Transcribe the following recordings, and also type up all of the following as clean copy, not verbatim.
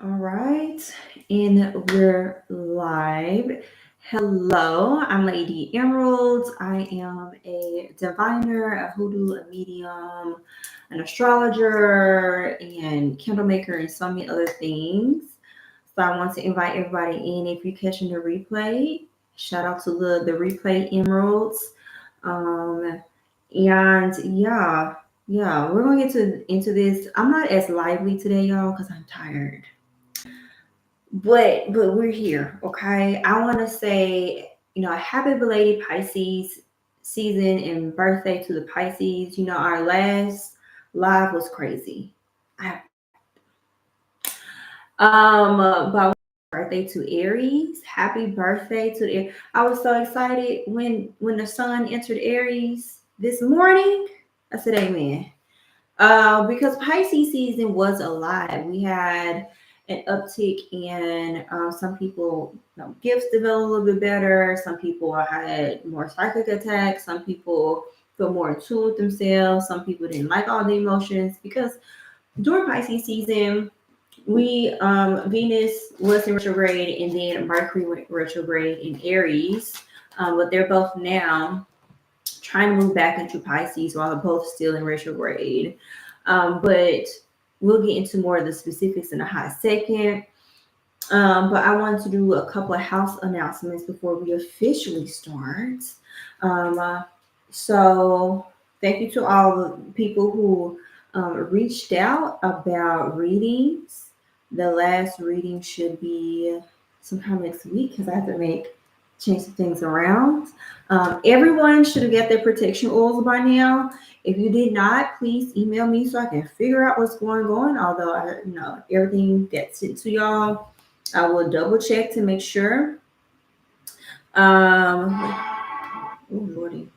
All right, and we're live. Hello, I'm Lady Emerald. I am a diviner, a hoodoo, a medium, an astrologer, and candle maker, and so many other things. So I want to invite everybody in. If you're catching the replay, shout out to the replay emeralds. Um, and we're gonna get to into this. I'm not as lively today, y'all, because I'm tired. But we're here, okay? I want to say, happy belated Pisces season and birthday to the Pisces. Our last live was crazy. I, but birthday to Aries. Happy birthday to the. I was so excited when the sun entered Aries this morning. I said, "Amen." Because Pisces season was alive. We had an uptick in some people, gifts developed a little bit better. Some people had more psychic attacks. Some people feel more in tune with themselves. Some people didn't like all the emotions because during Pisces season, we Venus was in retrograde and then Mercury went retrograde in Aries. But they're both now trying to move back into Pisces while they're both still in retrograde. But we'll get into more of the specifics in a hot second. But I wanted to do a couple of house announcements before we officially start. Um, uh, so, thank you to all the people who reached out about readings. The last reading should be sometime next week because I have to change some things around. Everyone should have got their protection oils by now. If you did not, please email me so I can figure out what's going on. Although everything that's sent to y'all, I will double check to make sure. Oh lordy,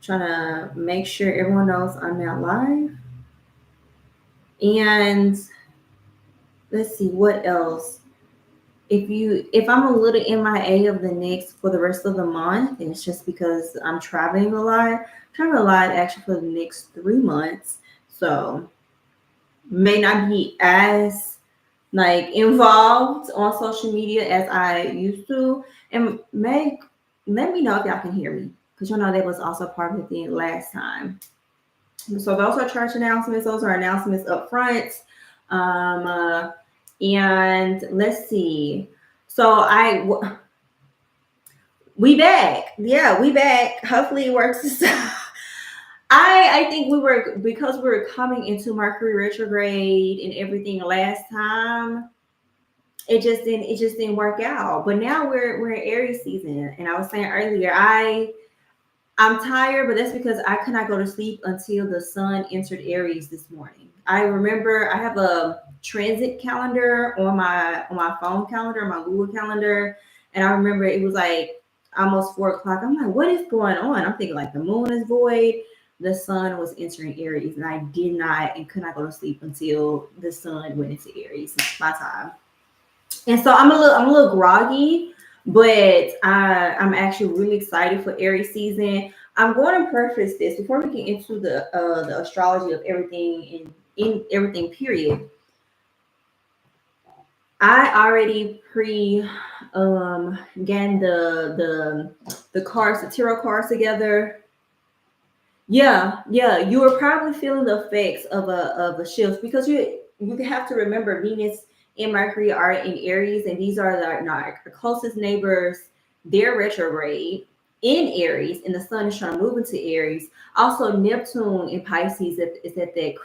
trying to make sure everyone knows I'm not live. And let's see what else. If I'm a little MIA of the next for the rest of the month, and it's just because I'm traveling a lot. Traveling a lot actually for the next 3 months. So may not be as involved on social media as I used to. And let me know if y'all can hear me. Because that was also part of the thing last time. So those are church announcements. Those are announcements up front. And let's see. So we back. Yeah, we back. Hopefully it works. I think because we were coming into Mercury retrograde and everything last time. It just didn't work out. But now we're in Aries season, and I was saying earlier, I'm tired, but that's because I could not go to sleep until the sun entered Aries this morning. I remember I have a transit calendar on my phone calendar, my Google calendar, and I remember it was like almost 4 o'clock. I'm like, what is going on? I'm thinking like the moon is void. The sun was entering Aries, and I did not and could not go to sleep until the sun went into Aries. It's my time. And so I'm a little groggy, but I'm actually really excited for Aries season. I'm going to preface this before we get into the astrology of everything in everything period. I already getting the cards, the tarot cards together. Yeah, you are probably feeling the effects of a shift because you have to remember Venus and Mercury are in Aries, and these are the closest neighbors. They're retrograde in Aries, and the Sun is trying to move into Aries. Also, Neptune in Pisces is at the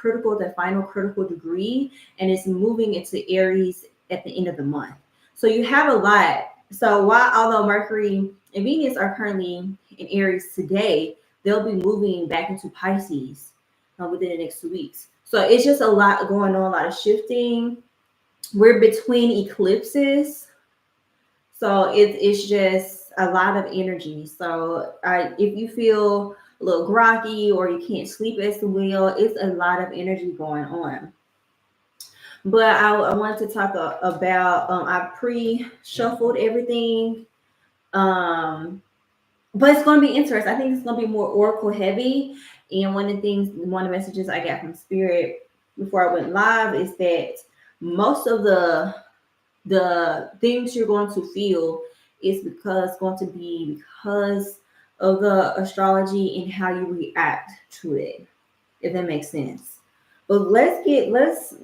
final critical degree, and it's moving into Aries at the end of the month. So you have a lot. So although Mercury and Venus are currently in Aries today, they'll be moving back into Pisces within the next 2 weeks. So it's just a lot going on, a lot of shifting. We're between eclipses. So it's just a lot of energy. So if you feel a little groggy or you can't sleep as well, it's a lot of energy going on. But I wanted to talk about, I pre-shuffled everything. But it's going to be interesting. I think it's going to be more oracle heavy. And one of the messages I got from Spirit before I went live is that most of the things you're going to feel is going to be because of the astrology and how you react to it, if that makes sense. But let's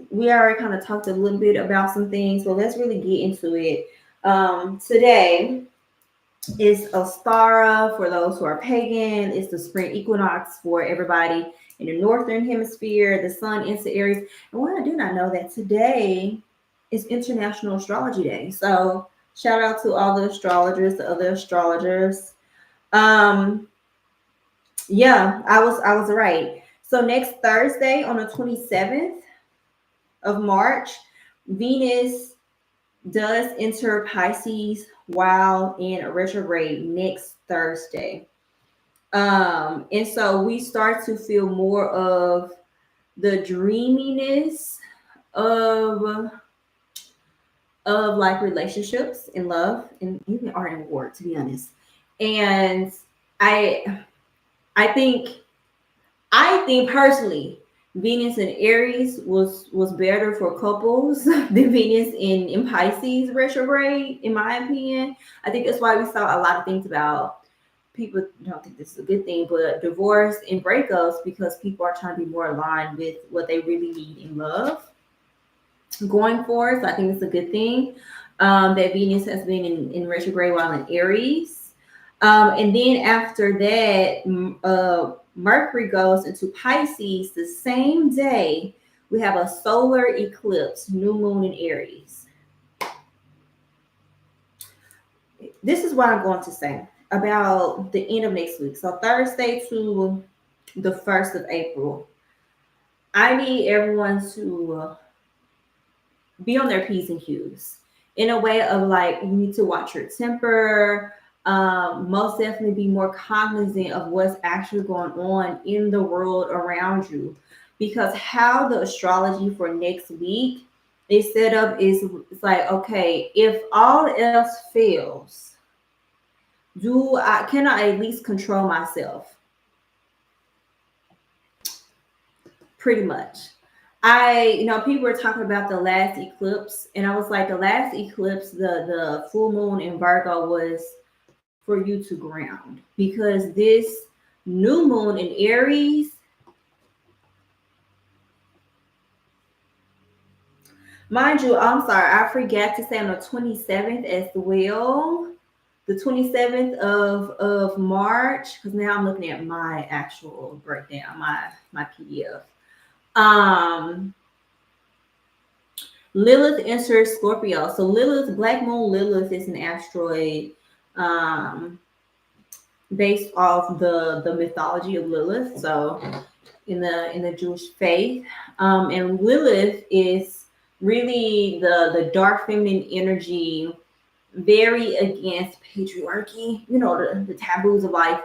we already kind of talked a little bit about some things, but let's really get into it. Today is Ostara for those who are pagan. It's the spring equinox for everybody in the northern hemisphere. The sun into Aries. And what I do not know that today is International Astrology Day. So shout out to all the astrologers, the other astrologers. Um, yeah, I was right. So next Thursday on the 27th of March, Venus does enter Pisces while in retrograde next Thursday. And so we start to feel more of the dreaminess of like relationships and love and even art and war, to be honest. And I I think I think personally, Venus in Aries was better for couples than Venus in Pisces retrograde, in my opinion. I think that's why we saw a lot of things about people don't think this is a good thing, but divorce and breakups because people are trying to be more aligned with what they really need in love going forward. So I think it's a good thing that Venus has been in retrograde while in Aries. And then after that, Mercury goes into Pisces the same day. We have a solar eclipse, new moon in Aries. This is what I'm going to say about the end of next week. So Thursday to the 1st of April. I need everyone to be on their P's and Q's in a way of like, you need to watch your temper, most definitely be more cognizant of what's actually going on in the world around you. Because how the astrology for next week is set up is it's like, okay, if all else fails, can I at least control myself? Pretty much. People were talking about the last eclipse, and I was like, the last eclipse, the full moon in Virgo was for you to ground because this new moon in Aries, mind you, I'm sorry, I forgot to say on the 27th as well. The 27th of March, because now I'm looking at my actual breakdown, my PDF. Um, Lilith enters Scorpio. So Lilith, Black Moon Lilith is an asteroid um, based off the mythology of Lilith. So in the Jewish faith, and Lilith is really the dark feminine energy, very against patriarchy. The taboos of life.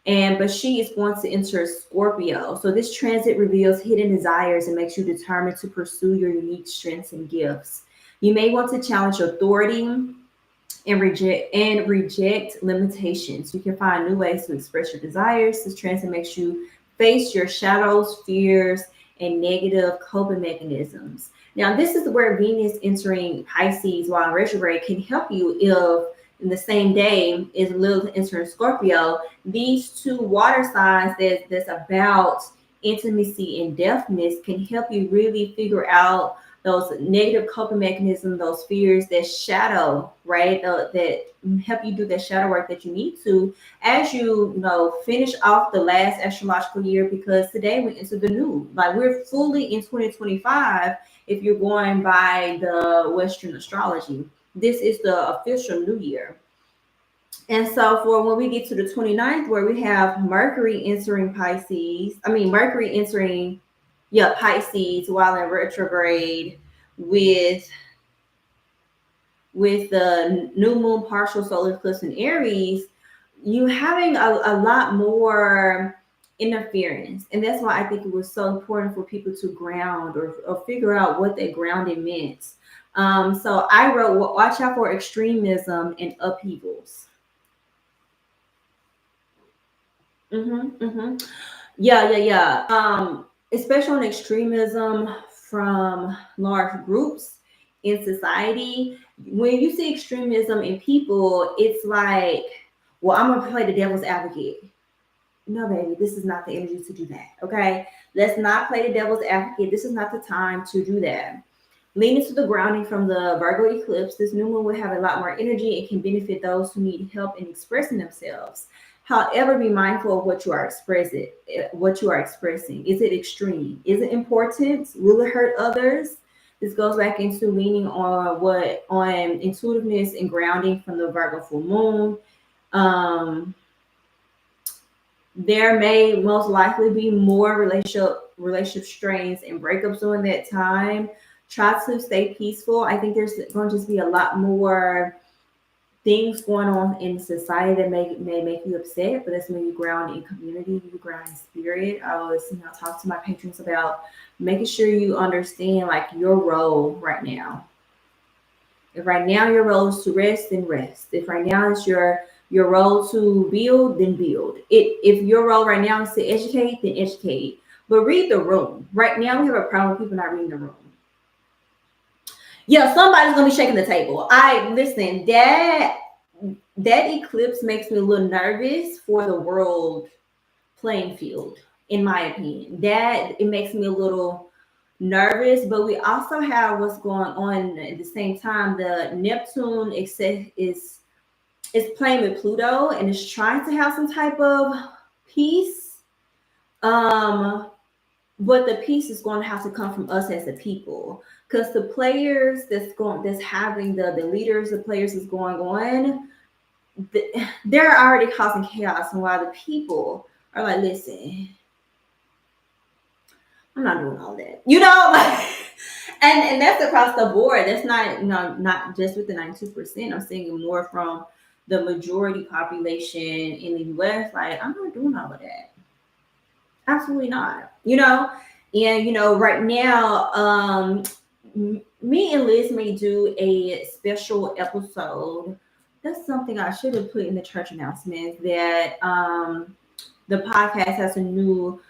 But she is going to enter Scorpio. So this transit reveals hidden desires and makes you determined to pursue your unique strengths and gifts. You may want to challenge authority and reject limitations. You can find new ways to express your desires. This transit makes you face your shadows, fears, and negative coping mechanisms. Now, this is where Venus entering Pisces while in retrograde can help you if in the same day is Lilith entering Scorpio. These two water signs that's about intimacy and deafness can help you really figure out those negative coping mechanisms, those fears, that shadow, right? That help you do that shadow work that you need to as finish off the last astrological year, because today we enter the new. Like, we're fully in 2025 if you're going by the Western astrology. This is the official new year. And so for when we get to the 29th, where we have Mercury entering Pisces while in retrograde with the new moon partial solar eclipse in Aries, you having a lot more interference. And that's why I think it was so important for people to ground or figure out what that grounding meant. So I wrote, watch out for extremism and upheavals. Yeah. Especially on extremism from large groups in society. When you see extremism in people, it's like, well, I'm gonna play the devil's advocate. No, baby, this is not the energy to do that. Okay, let's not play the devil's advocate. This is not the time to do that. Lean into the grounding from the Virgo eclipse. This new moon will have a lot more energy and can benefit those who need help in expressing themselves. However, be mindful of what you are expressing. What you are expressing. Is it extreme? Is it important? Will it hurt others? This goes back into leaning on intuitiveness and grounding from the Virgo full moon. Um, there may most likely be more relationship strains and breakups during that time. Try to stay peaceful. I think there's going to just be a lot more things going on in society that may make you upset, but that's when you ground in community, you ground in spirit. I always talk to my patrons about making sure you understand like your role right now. If right now your role is to rest, then rest. If right now it's your role to build, then build. If your role right now is to educate, then educate. But read the room. Right now we have a problem with people not reading the room. Yeah, somebody's gonna be shaking the table. I listen, that eclipse makes me a little nervous for the world playing field, in my opinion. That it makes me a little nervous, but we also have what's going on at the same time. The Neptune is playing with Pluto and is trying to have some type of peace. But the peace is going to have to come from us as a people, because the players that's having the leaders, the players that's going on, they're already causing chaos, and while the people are like, listen, I'm not doing all that, like, and that's across the board. That's not, not just with the 92%. I'm seeing it more from the majority population in the US. Like, I'm not doing all of that. Absolutely not. And right now, me and Liz may do a special episode. That's something I should have put in the church announcement, that the podcast has a new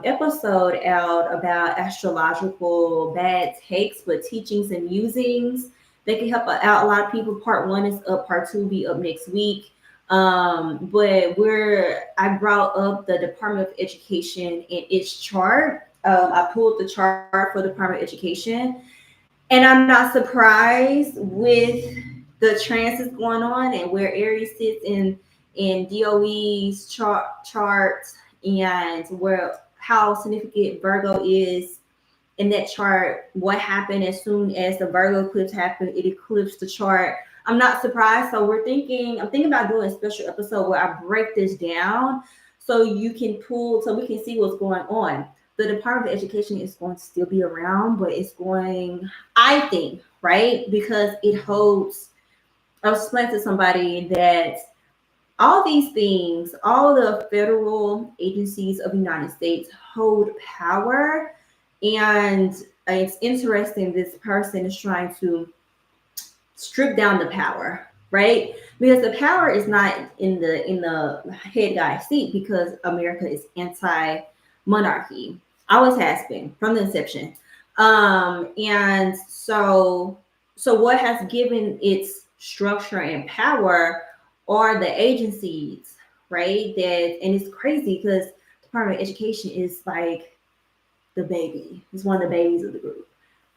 episode out about astrological bad takes, but teachings and musings. They can help out a lot of people. Part 1 is up, part 2 will be up next week. But I brought up the Department of Education and its chart. I pulled the chart for the Department of Education, and I'm not surprised with the transits going on and where Aries sits in DOE's chart, and how significant Virgo is in that chart. What happened as soon as the Virgo eclipse happened? It eclipsed the chart. I'm not surprised. So I'm thinking about doing a special episode where I break this down so we can see what's going on. The Department of Education is going to still be around, but it's going, I think, right? Because it holds, I was explaining to somebody that all these things, all the federal agencies of the United States hold power. And it's interesting, this person is trying to strip down the power, right? Because the power is not in the head guy's seat, because America is anti-monarchy. Always has been from the inception. And so what has given its structure and power are the agencies, right? And it's crazy because Department of Education is like the baby. It's one of the babies of the group.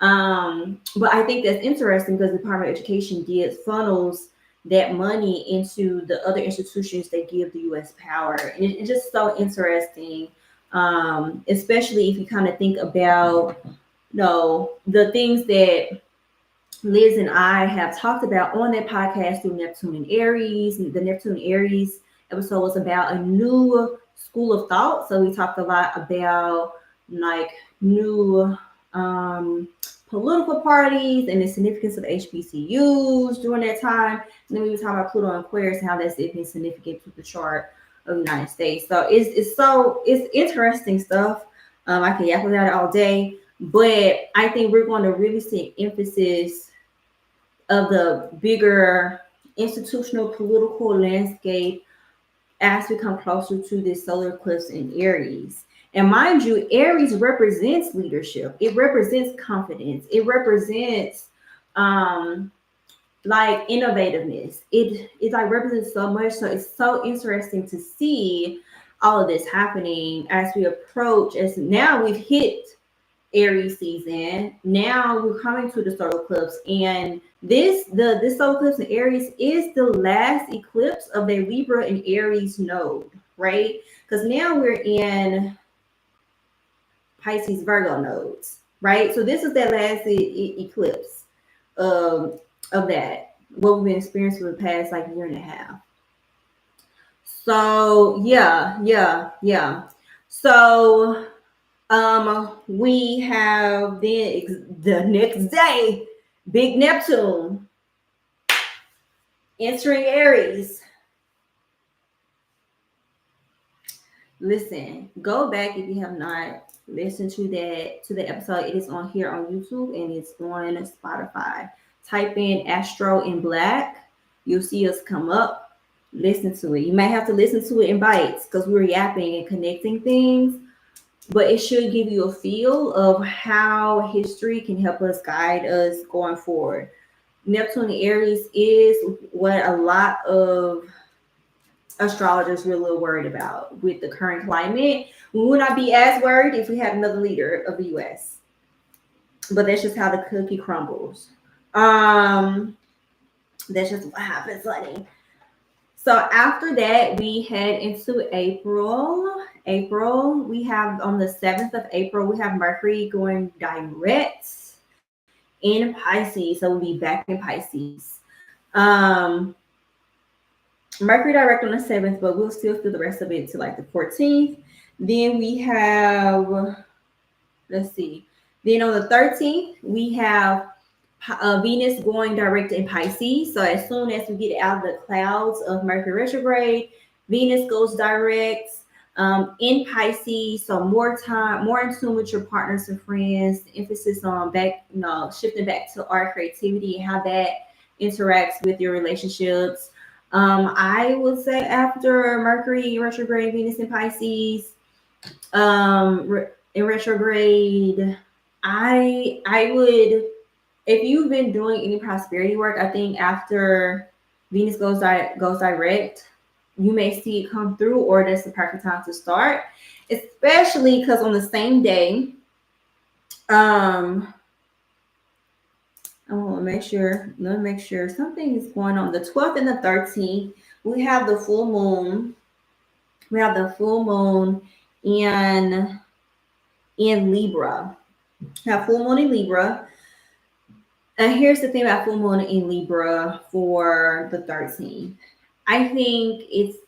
But I think that's interesting because the Department of Education funnels that money into the other institutions that give the U.S. power. And it's just so interesting, especially if you kind of think about, the things that Liz and I have talked about on that podcast through Neptune and Aries. The Neptune Aries episode was about a new school of thought. So we talked a lot about like new political parties and the significance of HBCUs during that time. And then we were talking about Pluto and Aquarius and how that's been significant to the chart of the United States. So it's interesting stuff. I can yap about it all day, but I think we're going to really see emphasis of the bigger institutional political landscape as we come closer to this solar eclipse in Aries. And mind you, Aries represents leadership. It represents confidence. It represents like innovativeness. It like represents so much. So it's so interesting to see all of this happening as we approach. As now we've hit Aries season. Now we're coming to the solar eclipse, and this solar eclipse in Aries is the last eclipse of the Libra and Aries node, right? Because now we're in Pisces Virgo nodes, right? So this is that last eclipse of that, what we've been experiencing for the past like year and a half. So yeah. So we have the next day, big Neptune entering Aries. Listen, go back if you have not listened to the episode. It is on here on YouTube and it's on Spotify. Type in Astro in Black. You'll see us come up. Listen to it. You might have to listen to it in bites because we're yapping and connecting things, but it should give you a feel of how history can help us guide us going forward. Neptune in Aries is what a lot of astrologers were a little worried about with the current climate. We would not be as worried if we had another leader of the US. But that's just how the cookie crumbles. That's just what happens, honey. So after that, we head into April. We have on the 7th of April, we have Mercury going direct in Pisces. So we'll be back in Pisces. Mercury direct on the 7th, but we'll still feel the rest of it to like the 14th. Then we have, let's see. Then on the 13th, we have Venus going direct in Pisces. So as soon as we get out of the clouds of Mercury retrograde, Venus goes direct in Pisces. So more time, more in tune with your partners and friends. Emphasis on shifting back to our creativity and how that interacts with your relationships. I would say after Mercury retrograde, Venus in Pisces, in retrograde, I would, if you've been doing any prosperity work, I think after Venus goes direct, you may see it come through, or that's the perfect time to start, especially because on the same day, I want to make sure. Let me make sure something is going on. The 12th and the 13th, we have the full moon. We have the full moon in Libra. We have full moon in Libra. And here's the thing about full moon in Libra for the 13th. I think it's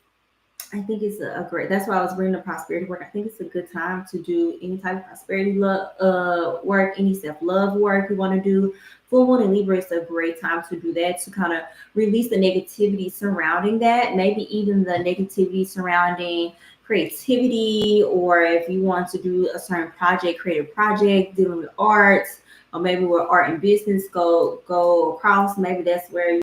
a great, that's why I was bringing the prosperity work. I think it's a good time to do any type of prosperity work, any self-love work you want to do. Full moon in Libra is a great time to do that, to kind of release the negativity surrounding that, maybe even the negativity surrounding creativity, or if you want to do a certain project, creative project dealing with arts, or maybe where art and business go across. Maybe that's where,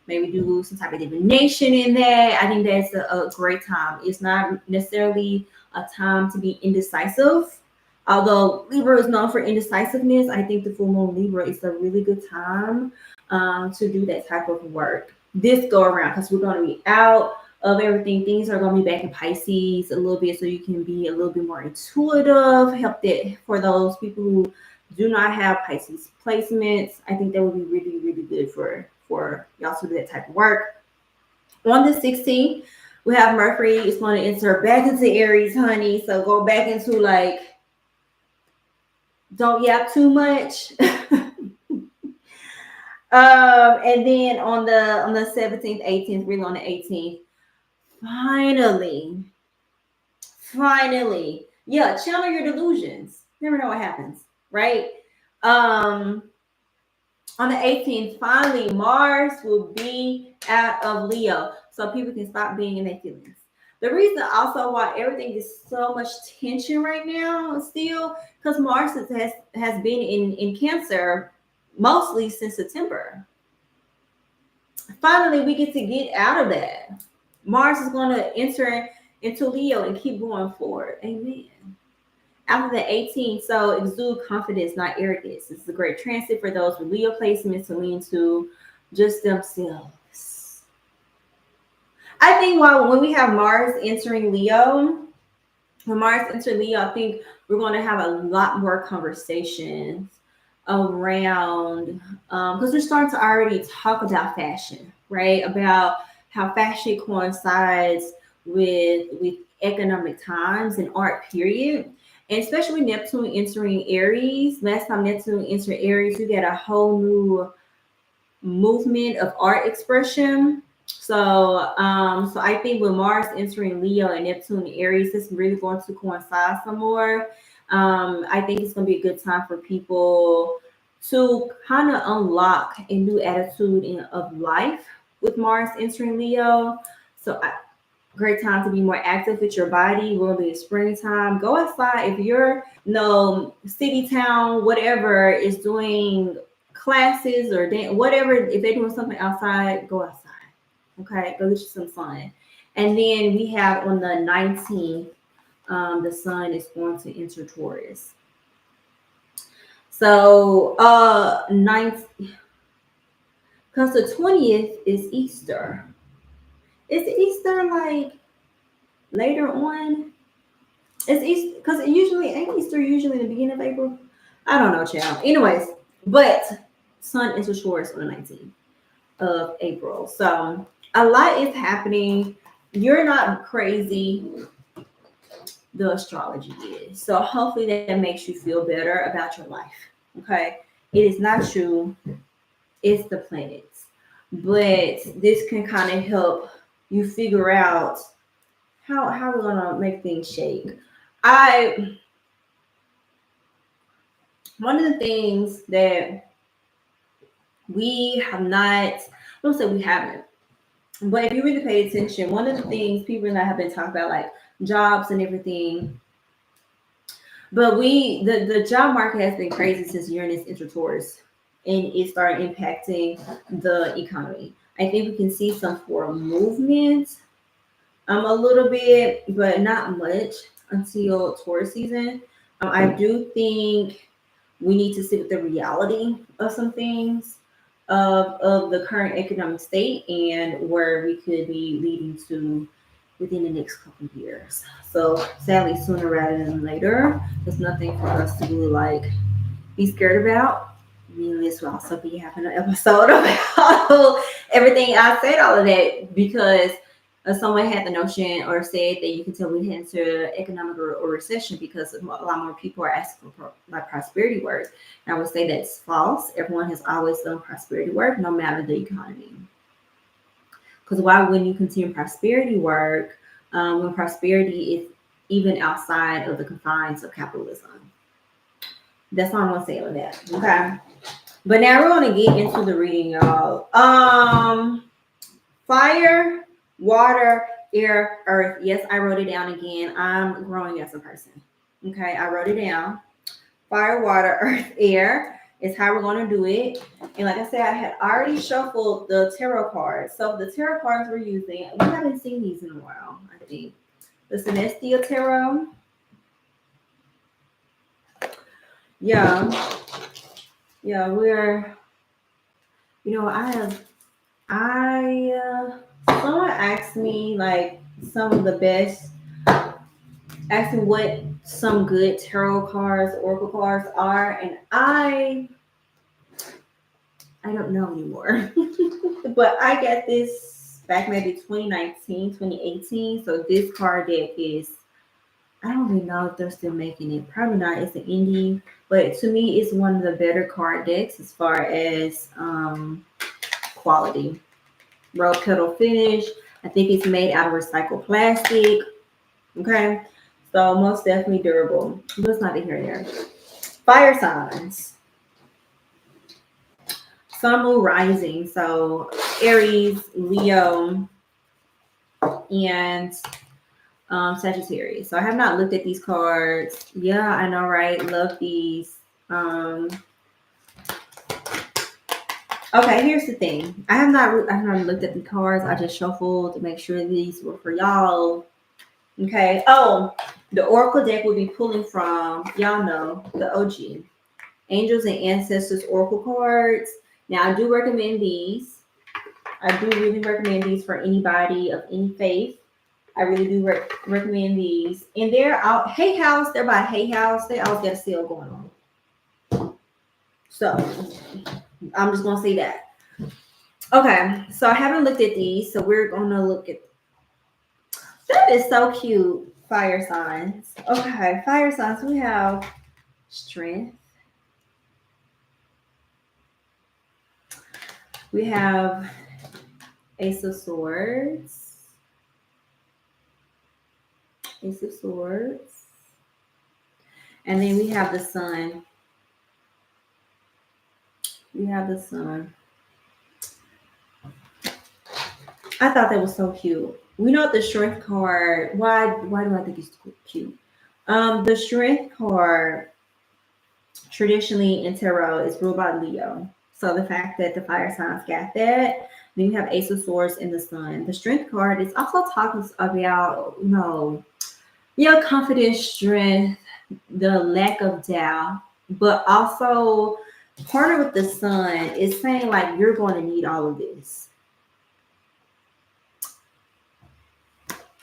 maybe do some type of divination in that. I think that's a great time. It's not necessarily a time to be indecisive. Although Libra is known for indecisiveness, I think the full moon Libra is a really good time to do that type of work this go around, because we're going to be out of everything. Things are going to be back in Pisces a little bit, so you can be a little bit more intuitive. Help that for those people who do not have Pisces placements. I think that would be really, really good for y'all to do that type of work. On the 16th, we have Mercury. It's going to enter back into Aries, honey. So go back into like, don't yap too much. And then on the 17th, 18th, really on the 18th, finally, yeah, channel your delusions. Never know what happens, right? On the 18th, finally, Mars will be out of Leo, so people can stop being in their feelings. The reason also why everything is so much tension right now still, because Mars has been in Cancer mostly since September. Finally, we get to get out of that. Mars is going to enter into Leo and keep going forward. Amen. After the 18th, so exude confidence, not arrogance. This is a great transit for those with Leo placements to lean to just themselves. I think when we have Mars entering Leo, when Mars enters Leo, I think we're going to have a lot more conversations around because we're starting to already talk about fashion, right? About how fashion coincides with economic times and art period. And especially with Neptune entering Aries. Last time Neptune entered Aries, you get a whole new movement of art expression. So I think with Mars entering Leo and Neptune in Aries, it's really going to coincide some more. I think it's going to be a good time for people to kind of unlock a new attitude of life with Mars entering Leo. Great time to be more active with your body. Will be springtime. Go outside. If you're city, town, whatever is doing classes or whatever, if they're doing something outside, go outside. Okay, go get you some sun. And then we have on the 19th, the sun is going to enter Taurus. So ninth, because the 20th is Easter. Is Easter like later on? It's Easter because ain't Easter usually in the beginning of April? I don't know, child. Anyways, but sun enters Taurus on the 19th of April. So a lot is happening. You're not crazy. The astrology is. So hopefully that makes you feel better about your life. Okay. It is not you, it's the planets. But this can kind of help you figure out how we're gonna make things shake. One of the things that we have not, I don't say we haven't, but if you really pay attention, one of the things people and I have been talking about, like jobs and everything, but the job market has been crazy since Uranus entered Taurus, and it started impacting the economy. I think we can see some form of movement, a little bit, but not much until Taurus season. I do think we need to sit with the reality of some things of the current economic state and where we could be leading to within the next couple of years. So sadly, sooner rather than later, there's nothing for us to really like be scared about. Me and this will also be having an episode about everything I said, all of that, because someone had the notion or said that you can tell we head into economic or recession because a lot more people are asking for like prosperity work. And I would say that's false. Everyone has always done prosperity work, no matter the economy. Because why wouldn't you continue prosperity work when prosperity is even outside of the confines of capitalism? That's all I'm gonna say on that. Okay. But now we're gonna get into the reading, y'all. Fire, water, air, earth. Yes, I wrote it down again. I'm growing as a person. Okay, I wrote it down. Fire, water, earth, air is how we're going to do it. And like I said, I had already shuffled the tarot cards. So the tarot cards we're using, we haven't seen these in a while, I think. The Celestial Tarot. Yeah, we're, someone asked me like some of the best, asked me what some good tarot cards, oracle cards are, and I don't know anymore. But I got this back maybe 2019, 2018. So this card deck is, I don't even know if they're still making it. Probably not. It's an indie, but to me, it's one of the better card decks as far as quality. Rose petal finish. I think it's made out of recycled plastic. Okay, so most definitely durable. But it's not here there. Fire signs. Sun, moon, rising. So Aries, Leo, and Sagittarius. So I have not looked at these cards. Yeah, I know, right? Love these. Okay, here's the thing. I have not looked at the cards. I just shuffled to make sure these were for y'all. Okay. Oh, the Oracle deck will be pulling from, y'all know, the OG. Angels and Ancestors Oracle cards. Now, I do recommend these. I do really recommend these for anybody of any faith. I really do recommend these. And they're out Hay House. They're by Hay House. They always got a sale going on. So I'm just gonna say that. Okay, so I haven't looked at these, so we're gonna look at that. Is so cute. Fire signs. Okay, fire signs. We have strength. We have Ace of Swords. Ace of Swords. And then we have the Sun. We have the Sun. I thought that was so cute. We know the Strength card. Why do I think it's cute? The Strength card traditionally in tarot is ruled by Leo. So the fact that the fire signs got that, then you have Ace of Swords and the Sun. The Strength card is also talking about, your confidence, strength, the lack of doubt, but also partner with the Sun is saying like you're going to need all of this.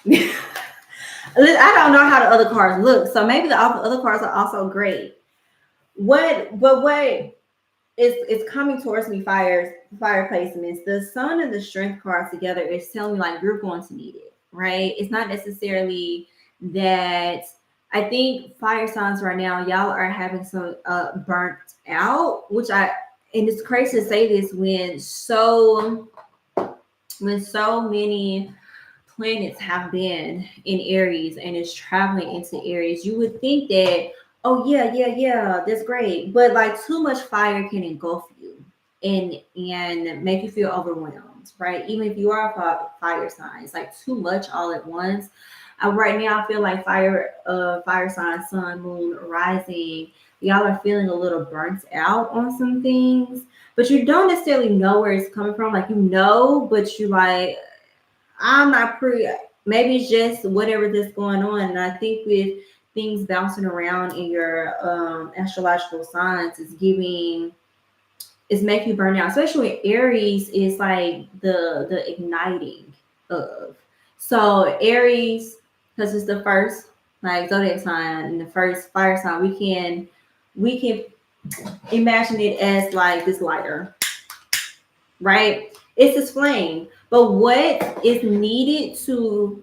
I don't know how the other cards look, so maybe the other cards are also great. What is coming towards me? Fire placements. The Sun and the Strength cards together is telling me like you're going to need it, right? It's not necessarily that. I think fire signs right now, y'all are having some burnt out, and it's crazy to say this when so many planets have been in Aries and is traveling into Aries. You would think that, oh yeah, that's great, but like too much fire can engulf you and make you feel overwhelmed, right? Even if you are a fire sign, it's like too much all at once. Right now, I feel like fire sign, Sun, Moon, rising. Y'all are feeling a little burnt out on some things, but you don't necessarily know where it's coming from. Like but you like, I'm not pretty. Maybe it's just whatever that's going on. And I think with things bouncing around in your astrological signs, it's making you burn out. Especially when Aries is like the igniting of. So Aries, because it's the first like zodiac sign and the first fire sign, we can imagine it as like this lighter, right? It's this flame. But what is needed to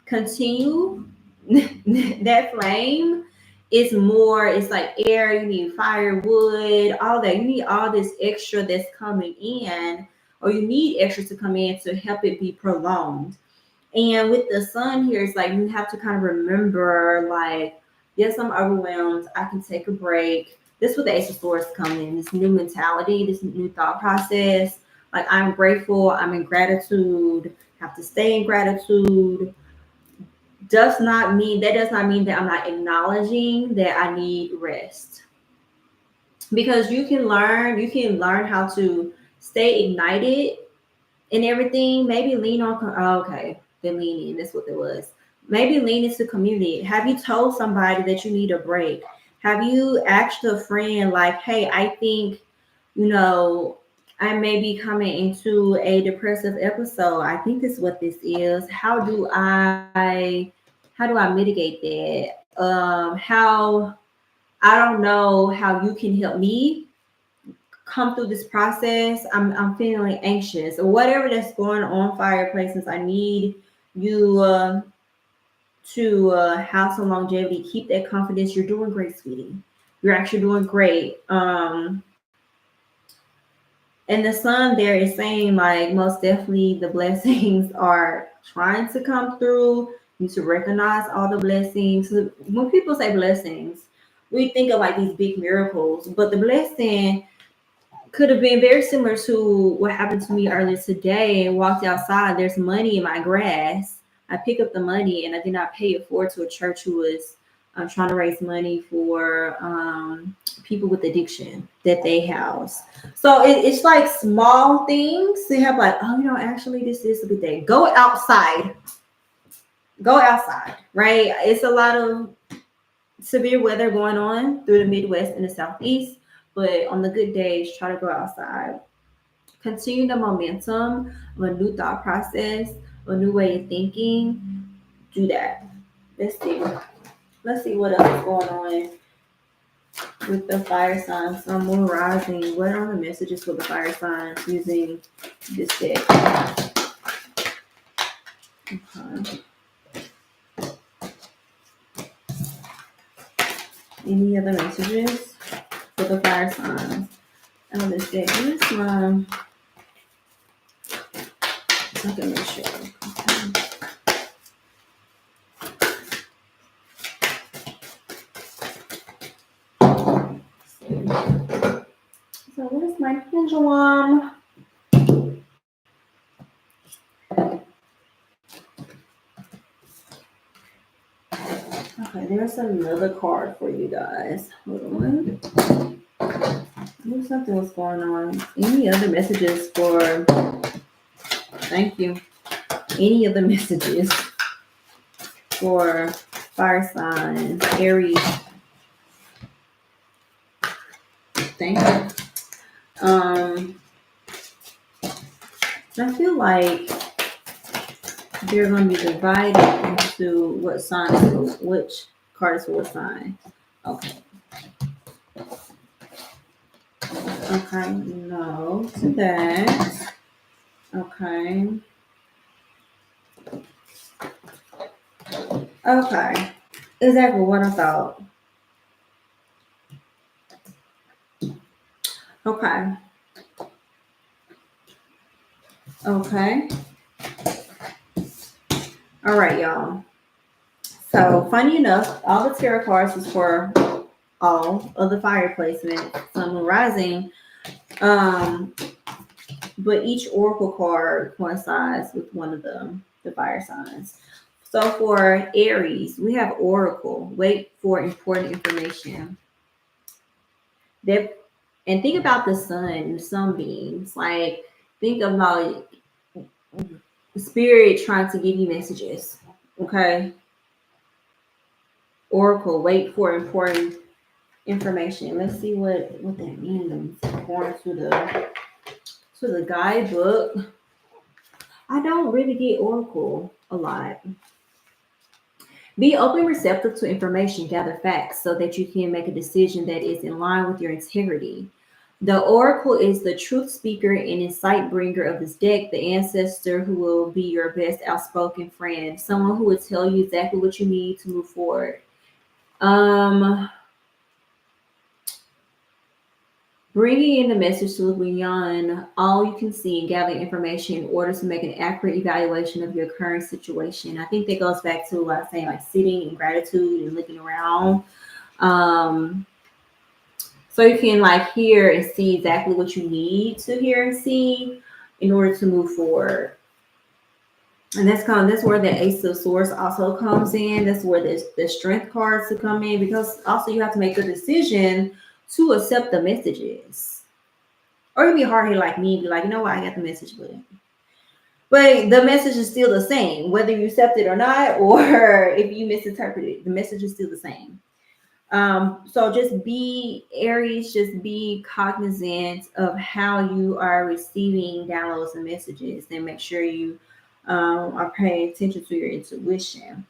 continue that flame is more, it's like air, you need firewood, all that. You need all this extra that's coming in, or you need extra to come in to help it be prolonged. And with the Sun here, it's like you have to kind of remember, like, yes, I'm overwhelmed. I can take a break. This is what the Ace of Swords come in, this new mentality, this new thought process. Like, I'm grateful, I'm in gratitude, have to stay in gratitude. Does not mean that I'm not acknowledging that I need rest. Because you can learn how to stay ignited and everything. Maybe lean on, okay, then lean in. That's what it was. Maybe lean into community. Have you told somebody that you need a break? Have you asked a friend, like, hey, I think, I may be coming into a depressive episode. I think this is what this is. How do I mitigate that? How I don't know how you can help me come through this process. I'm feeling anxious or whatever that's going on. Fireplaces, I need you to have some longevity. Keep that confidence. You're doing great, sweetie. You're actually doing great. And the Sun there is saying, like, most definitely the blessings are trying to come through. You need to recognize all the blessings. When people say blessings, we think of like these big miracles, but the blessing could have been very similar to what happened to me earlier today. And walked outside, there's money in my grass. I pick up the money and I did not pay it forward to a church who was trying to raise money for people with addiction that they house. So it's like small things. They have like, actually this is a good day. Go outside. go outside, right? It's a lot of severe weather going on through the Midwest and the Southeast, but on the good days, try to go outside. Continue the momentum of a new thought process, a new way of thinking. Do that. Let's see. Let's see what else is going on with the fire signs. Sun, moon, rising. What are the messages for the fire signs using this deck? Okay. Any other messages for the fire signs? Oh, this deck. This one. I can make sure. So where's my pendulum? Okay, there's another card for you guys. Hold on. There's something was going on. Any other messages for? Thank you. Any other messages for fire signs, Aries? Thank you. I feel like they're going to be divided into what signs, which cards for what sign. Okay. Okay, no to that. Okay. Okay. Exactly what I thought. Okay. Okay. All right, y'all. So, funny enough, all the tarot cards is for all of the fire placement, sun, moon, rising. But each oracle card coincides with one of the fire signs. So for Aries, we have oracle. Wait for important information. That, and think about the sun, the sunbeams. Like think about spirit trying to give you messages. Okay. Oracle, wait for important information. Let's see what that means. According to the guidebook. I don't really get oracle a lot. Be open, receptive to information, gather facts so that you can make a decision that is in line with your integrity. The oracle is the truth speaker and insight bringer of this deck, the ancestor who will be your best outspoken friend, someone who will tell you exactly what you need to move forward. Bringing in the message to look beyond all you can see and gather information in order to make an accurate evaluation of your current situation. I think that goes back to what I was saying, like sitting in gratitude and looking around. So you can like hear and see exactly what you need to hear and see in order to move forward. And that's where the Ace of Swords also comes in. That's where the strength cards to come in, because also you have to make a decision to accept the messages. Or you be hard-headed like me, be like, you know what, I got the message, but the message is still the same, whether you accept it or not, or if you misinterpret it, the message is still the same. So just be Aries, just be cognizant of how you are receiving downloads and messages, and make sure you are paying attention to your intuition.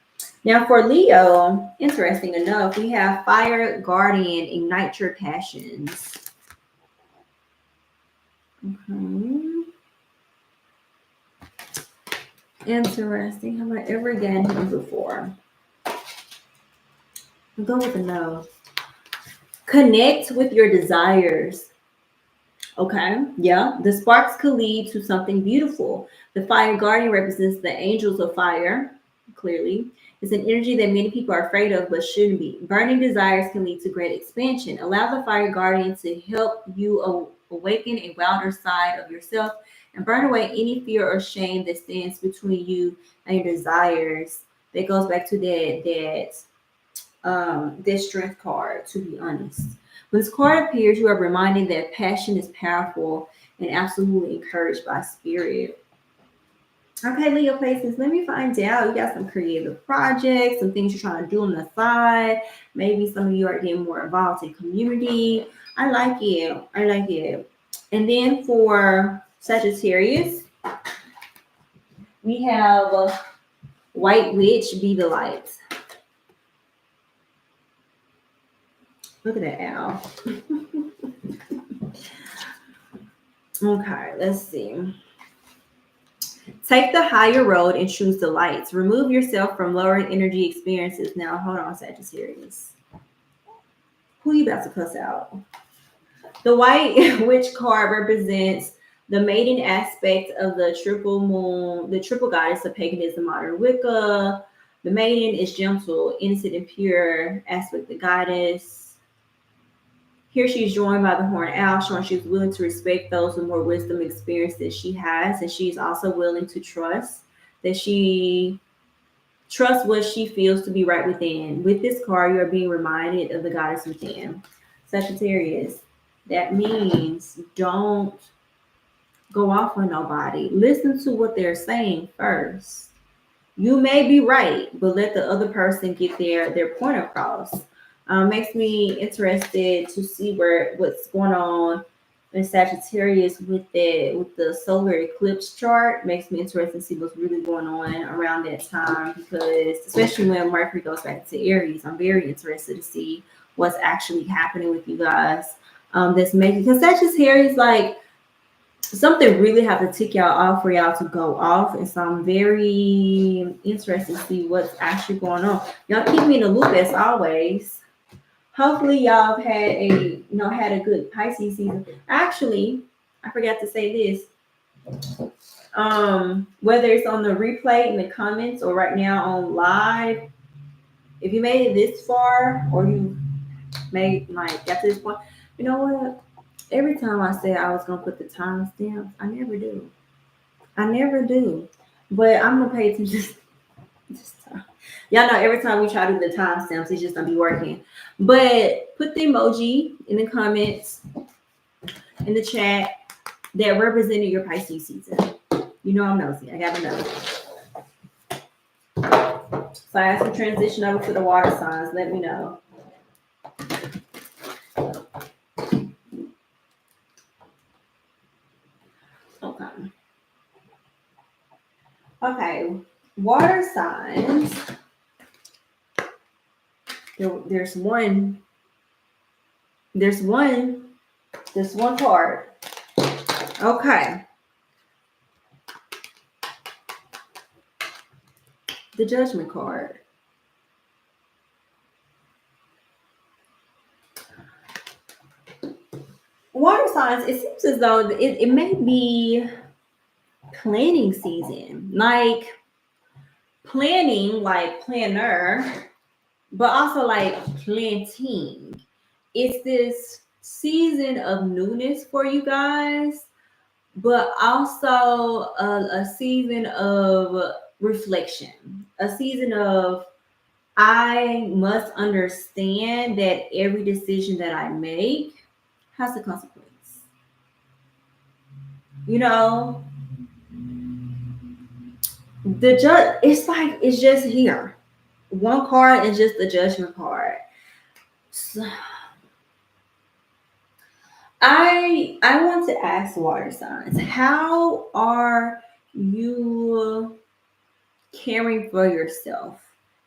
Now for Leo, interesting enough, we have Fire Guardian, ignite your passions. Okay. Interesting. Have I ever gotten him before? I'll go with a no. Connect with your desires. Okay, yeah. The sparks could lead to something beautiful. The fire guardian represents the angels of fire, clearly. It's an energy that many people are afraid of but shouldn't be. Burning desires can lead to great expansion. Allow the fire guardian to help you awaken a wilder side of yourself and burn away any fear or shame that stands between you and your desires. That goes back to that strength card, to be honest. When this card appears, you are reminded that passion is powerful and absolutely encouraged by spirit. Okay, Leo places, let me find out. You got some creative projects, some things you're trying to do on the side. Maybe some of you are getting more involved in community. I like it. I like it. And then for Sagittarius, we have White Witch, Be the Light. Look at that owl. Okay, let's see. Take the higher road and choose the lights. Remove yourself from lower energy experiences. Now, hold on, Sagittarius. Who you about to cuss out? The White Witch card represents the maiden aspect of the triple moon, the triple goddess of paganism, modern Wicca. The maiden is gentle, innocent, and pure aspect of the goddess. Here she is joined by the horned owl, showing she's willing to respect those with more wisdom and experience that she has, and she's also willing to trust that she trusts what she feels to be right within. With this card, you are being reminded of the goddess within. Sagittarius, that means don't go off on nobody. Listen to what they're saying first. You may be right, but let the other person get their point across. Makes me interested to see what's going on in Sagittarius with the solar eclipse chart. Makes me interested to see what's really going on around that time, because especially when Mercury goes back to Aries, I'm very interested to see what's actually happening with you guys. That's making, because Sagittarius, like, something really have to tick y'all off for y'all to go off, and so I'm very interested to see what's actually going on. Y'all keep me in the loop as always. Hopefully y'all have had a good Pisces season. Actually, I forgot to say this. Whether it's on the replay in the comments or right now on live, if you made it this far or you made like got to this point, you know what? Every time I said I was gonna put the timestamps, I never do. I never do. But I'm gonna pay attention this time. Y'all know every time we try to do the timestamps, it's just gonna be working. But put the emoji in the comments, in the chat, that represented your Pisces season. You know I'm nosy. I gotta know. So as we transition over to the water signs, let me know. Okay. Okay. Water signs. There's one card. Okay. The Judgment card. Water signs, it seems as though it may be planning season. Like planning, like planner, but also like planting. It's this season of newness for you guys, but also a season of reflection, a season of I must understand that every decision that I make has a consequence. You know, the judge, it's just here. One card is just the Judgment card. So, I want to ask water signs, how are you caring for yourself?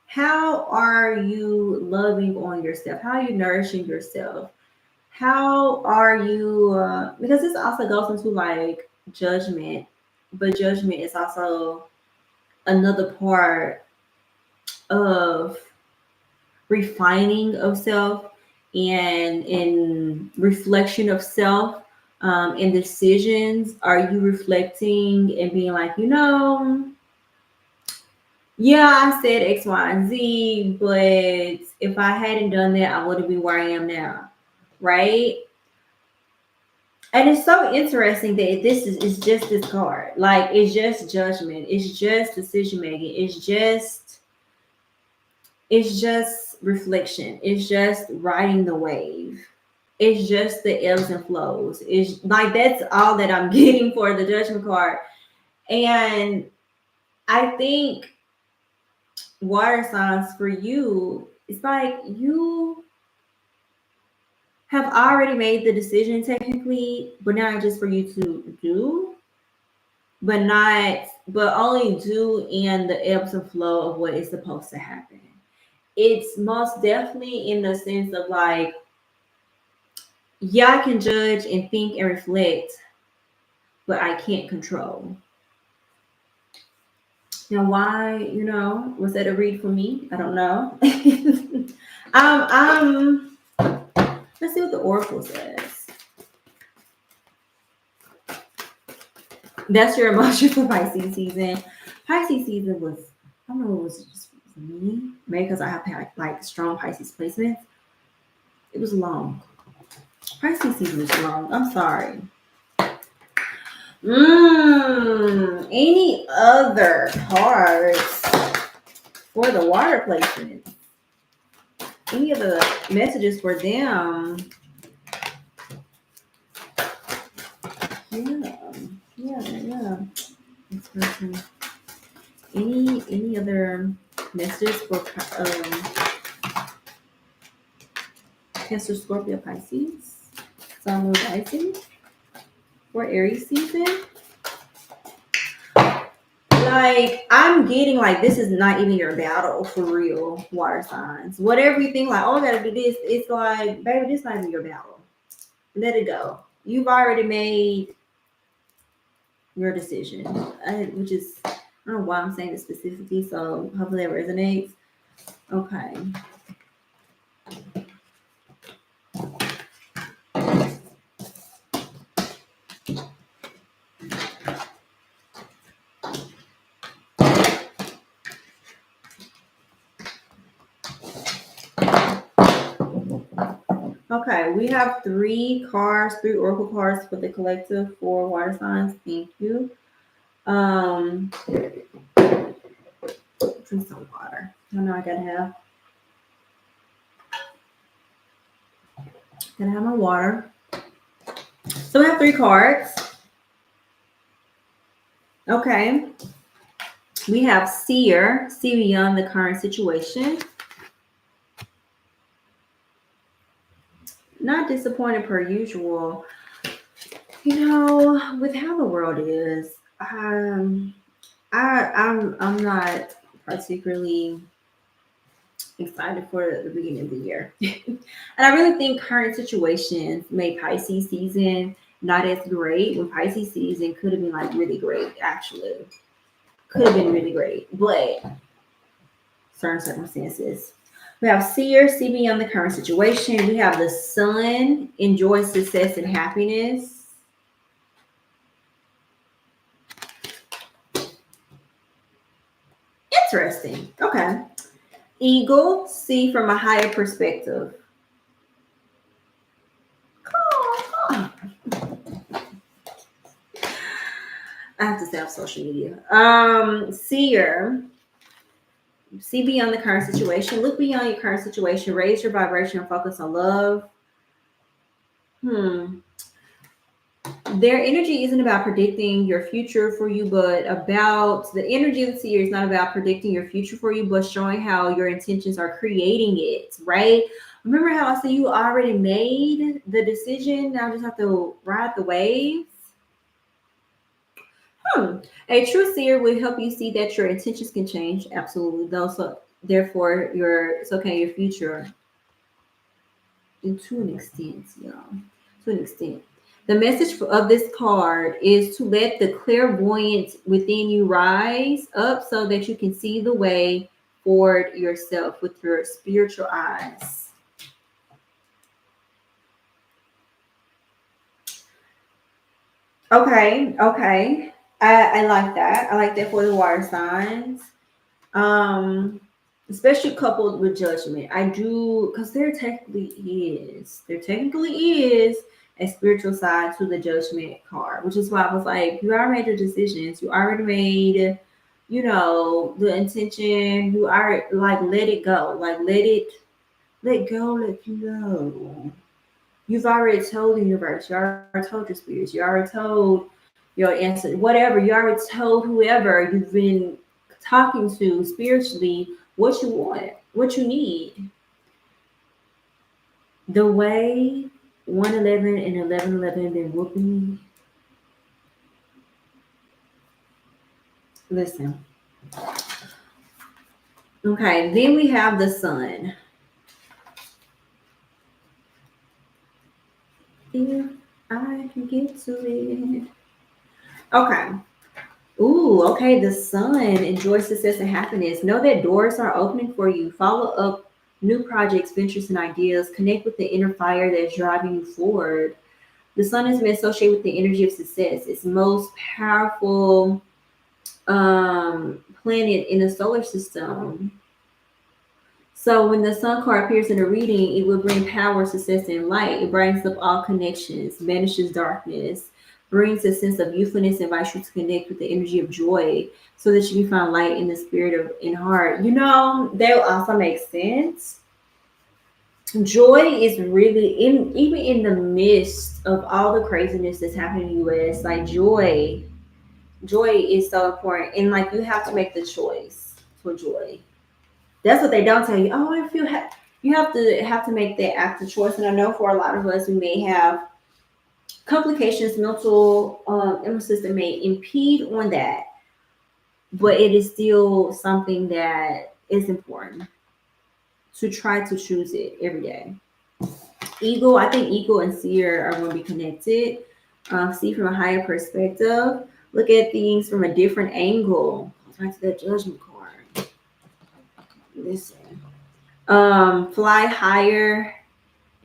How are you loving on yourself? How are you nourishing yourself? How are you, because this also goes into like judgment, but judgment is also another part of refining of self and in reflection of self, and decisions. Are you reflecting and being like, yeah, I said X, Y, and Z, but if I hadn't done that, I wouldn't be where I am now, right? And it's so interesting that this is just this card. Like, it's just judgment. It's just decision making. It's just reflection. It's just riding the wave. It's just the ebbs and flows. It's like that's all that I'm getting for the Judgment card. And I think water signs for you, it's like you have already made the decision technically, but now it's just for you to do, but only do in the ebbs and flow of what is supposed to happen. It's most definitely in the sense of like, yeah, I can judge and think and reflect, but I can't control. Now, why, was that a read for me? I don't know. um, let's see what the Oracle says. That's your emotion for Pisces season. Pisces season was, I don't know, it was just me, maybe because I have had like strong Pisces placements. It was long. Pisces season was long. I'm sorry. Any other cards for the water placement? Any of the messages for them? Yeah. This person. Any other messages for Cancer, Scorpio, Pisces, Sun, Moon, Rising for Aries season? Like, I'm getting like this is not even your battle for real, water signs. Whatever you think, like, oh, I gotta do this, it's like, baby, this not even your battle. Let it go. You've already made your decision, which is, I don't know why I'm saying this specifically, so hopefully it resonates. Okay. Okay, we have three oracle cards for the collective for water signs. Thank you. Drink some water. I know I gotta have my water. So we have three cards. Okay. We have Seer, see beyond the current situation. Not disappointed per usual. With how the world is, I'm not particularly excited for the beginning of the year. And I really think current situations made Pisces season not as great when Pisces season could have been like really great, actually. Could have been really great, but certain circumstances. We have Seer, see beyond the current situation. We have the Sun, enjoy success and happiness. Interesting. Okay. Eagle, see from a higher perspective. I have to stay off social media. Seer, see beyond the current situation. Look beyond your current situation. Raise your vibration and focus on love. Their energy isn't about predicting your future for you, but about the energy of the seer is not about predicting your future for you, but showing how your intentions are creating it, right? Remember how I said you already made the decision? Now you just have to ride the waves. A true seer will help you see that your intentions can change. Absolutely. Though, so therefore your future to an extent, y'all. To an extent. The message of this card is to let the clairvoyant within you rise up so that you can see the way forward yourself with your spiritual eyes. Okay. I like that. I like that for the water signs. Especially coupled with judgment. I do, because there technically is a spiritual side to the judgment card, which is why I was like, you already made your decisions. You already made, the intention. You are like, let it go. Like, let you go. You've already told the universe. You already told your spirits. You already told your ancestors, whatever. You already told whoever you've been talking to spiritually, what you want, what you need. The way 111 and 1111 been whooping me. Listen. Okay, then we have the sun. If I can get to it. Okay. Ooh, okay. The sun. Enjoy success and happiness. Know that doors are opening for you. Follow up new projects, ventures, and ideas. Connect with the inner fire that's driving you forward. The sun has been associated with the energy of success. It's the most powerful planet in the solar system. So when the sun card appears in a reading, it will bring power, success, and light. It brightens up all connections, banishes darkness, brings a sense of youthfulness, invites you to connect with the energy of joy so that you can find light in the spirit of in heart. You know, that also makes sense. Joy is really in even in the midst of all the craziness that's happening in the US, like joy is so important. And like you have to make the choice for joy. That's what they don't tell you. Oh, if you have to make that active choice. And I know for a lot of us, we may have complications, mental illnesses that may impede on that, but it is still something that is important to try to choose it every day. Ego, I think ego and seer are going to be connected. See from a higher perspective. Look at things from a different angle. Back to that judgment card. Listen. Fly higher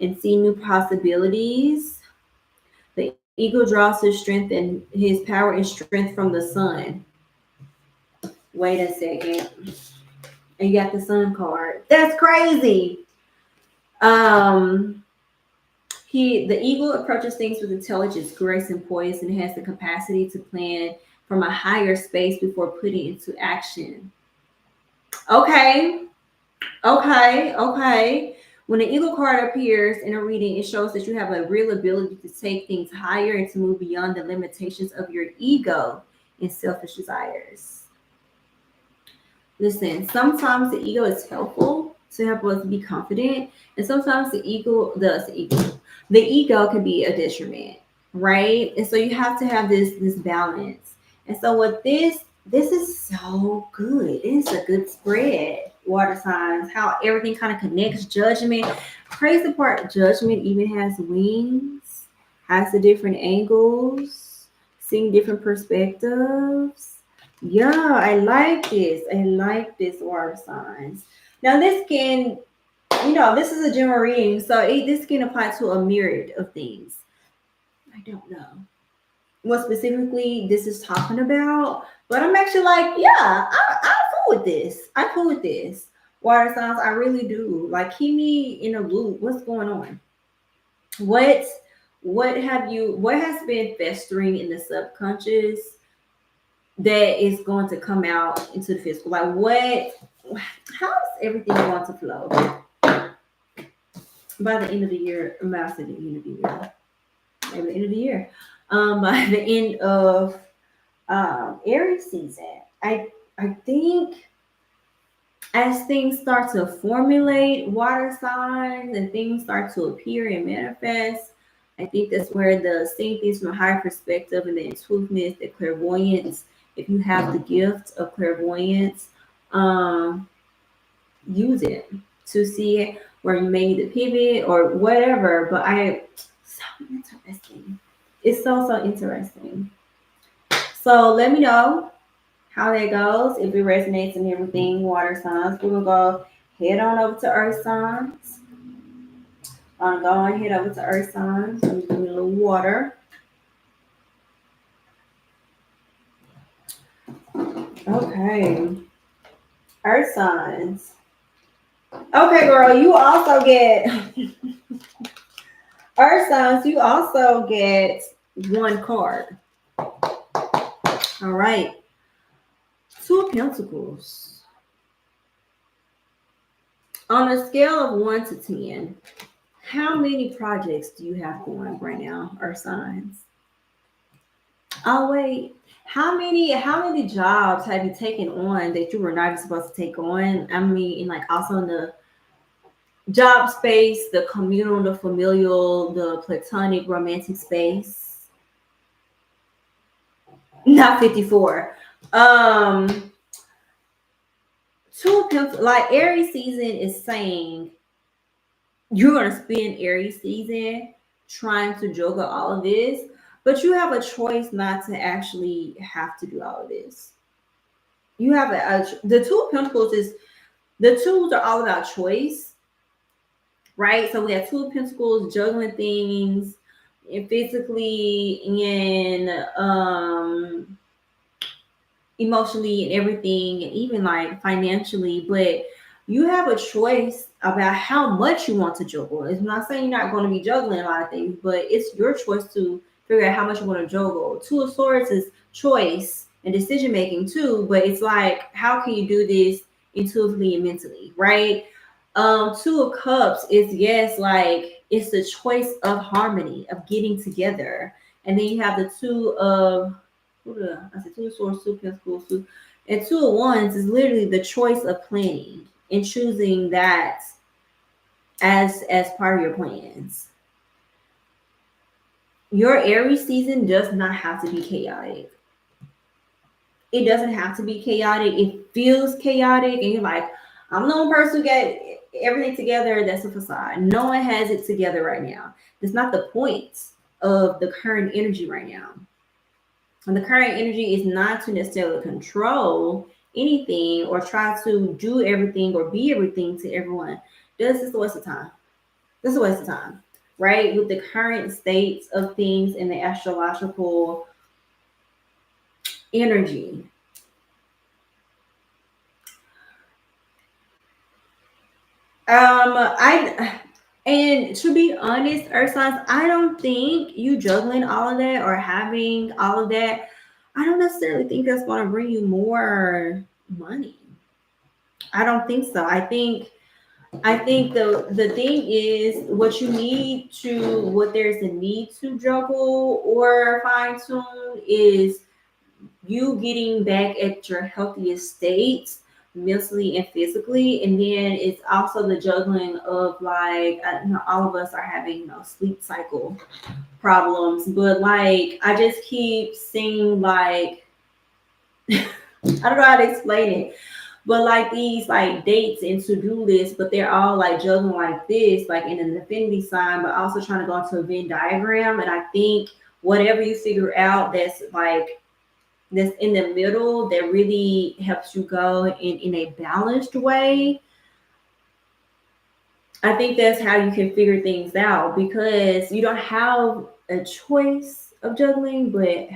and see new possibilities. The ego draws his strength and his power and strength from the sun. Wait a second. And you got the sun card. That's crazy. Um, the ego approaches things with intelligence, grace, and poise, and has the capacity to plan from a higher space before putting into action. Okay. Okay. When the eagle card appears in a reading, it shows that you have a real ability to take things higher and to move beyond the limitations of your ego and selfish desires. Listen, sometimes the ego is helpful to help us be confident, and sometimes the ego can be a detriment, right? And so you have to have this balance. And so with this is so good. It's a good spread. Water signs, how everything kind of connects. Judgment, crazy part. Judgment even has wings, has the different angles, seeing different perspectives. Yeah, I like this. I like this water signs. Now this can, this is a general reading, so this can apply to a myriad of things. I don't know what specifically this is talking about, but I'm actually like, yeah, I'm cool with this. I'm cool with this. Water signs, I really do. Like, keep me in a loop. What's going on? What has been festering in the subconscious that is going to come out into the physical? Like, how is everything going to flow by the end of the year? About to the end of the year. Maybe the end of the year. By the end of Aries season. I think as things start to formulate water signs and things start to appear and manifest, I think that's where the seeing things from a higher perspective and the intuitiveness, the clairvoyance, if you have the gift of clairvoyance, use it to see it where you may need to pivot or whatever. But so interesting. It's so interesting. So let me know how that goes, if it resonates and everything, water signs. We're going to go head on over to earth signs. Go on, head over to earth signs. Let me give me a little water. Okay. Earth signs. Okay, girl, you also get earth signs. You also get one card. All right. Two of Pentacles. On a scale of 1 to 10, how many projects do you have going right now, earth signs? Oh wait, how many jobs have you taken on that you were not supposed to take on? I mean, and like also in the job space, the communal, the familial, the platonic, romantic space. Not 54. Um, two pimps like Aries season is saying you're gonna spend Aries season trying to juggle all of this, but you have a choice not to actually have to do all of this. You have the two of pentacles is the twos are all about choice, right? So we have two of pentacles juggling things and physically and emotionally and everything, and even like financially, but you have a choice about how much you want to juggle. It's not saying you're not going to be juggling a lot of things, but it's your choice to figure out how much you want to juggle. Two of Swords is choice and decision making too, but it's like how can you do this intuitively and mentally, right? Two of Cups is yes, like it's the choice of harmony, of getting together. And then you have the two of I said two of swords, two of pentacles, two, and two of wands is literally the choice of planning and choosing that as part of your plans. Your Aries season does not have to be chaotic. It doesn't have to be chaotic. It feels chaotic, and you're like, I'm the only person who got everything together. That's a facade. No one has it together right now. That's not the point of the current energy right now. And the current energy is not to necessarily control anything or try to do everything or be everything to everyone. This is a waste of time. This is a waste of time, right? With the current states of things in the astrological energy. I and to be honest, Earth signs, I don't think you juggling all of that or having all of that. I don't necessarily think that's going to bring you more money. I don't think so. I think the thing is what you need to what there's a need to juggle or fine tune is you getting back at your healthiest state mentally and physically, and then it's also the juggling of like all of us are having sleep cycle problems, but like I just keep seeing like I don't know how to explain it, but like these like dates and to-do lists, but they're all like juggling like this, like in an infinity sign, but also trying to go into a Venn diagram. And I think whatever you figure out that's in the middle that really helps you go in a balanced way. I think that's how you can figure things out because you don't have a choice of juggling, but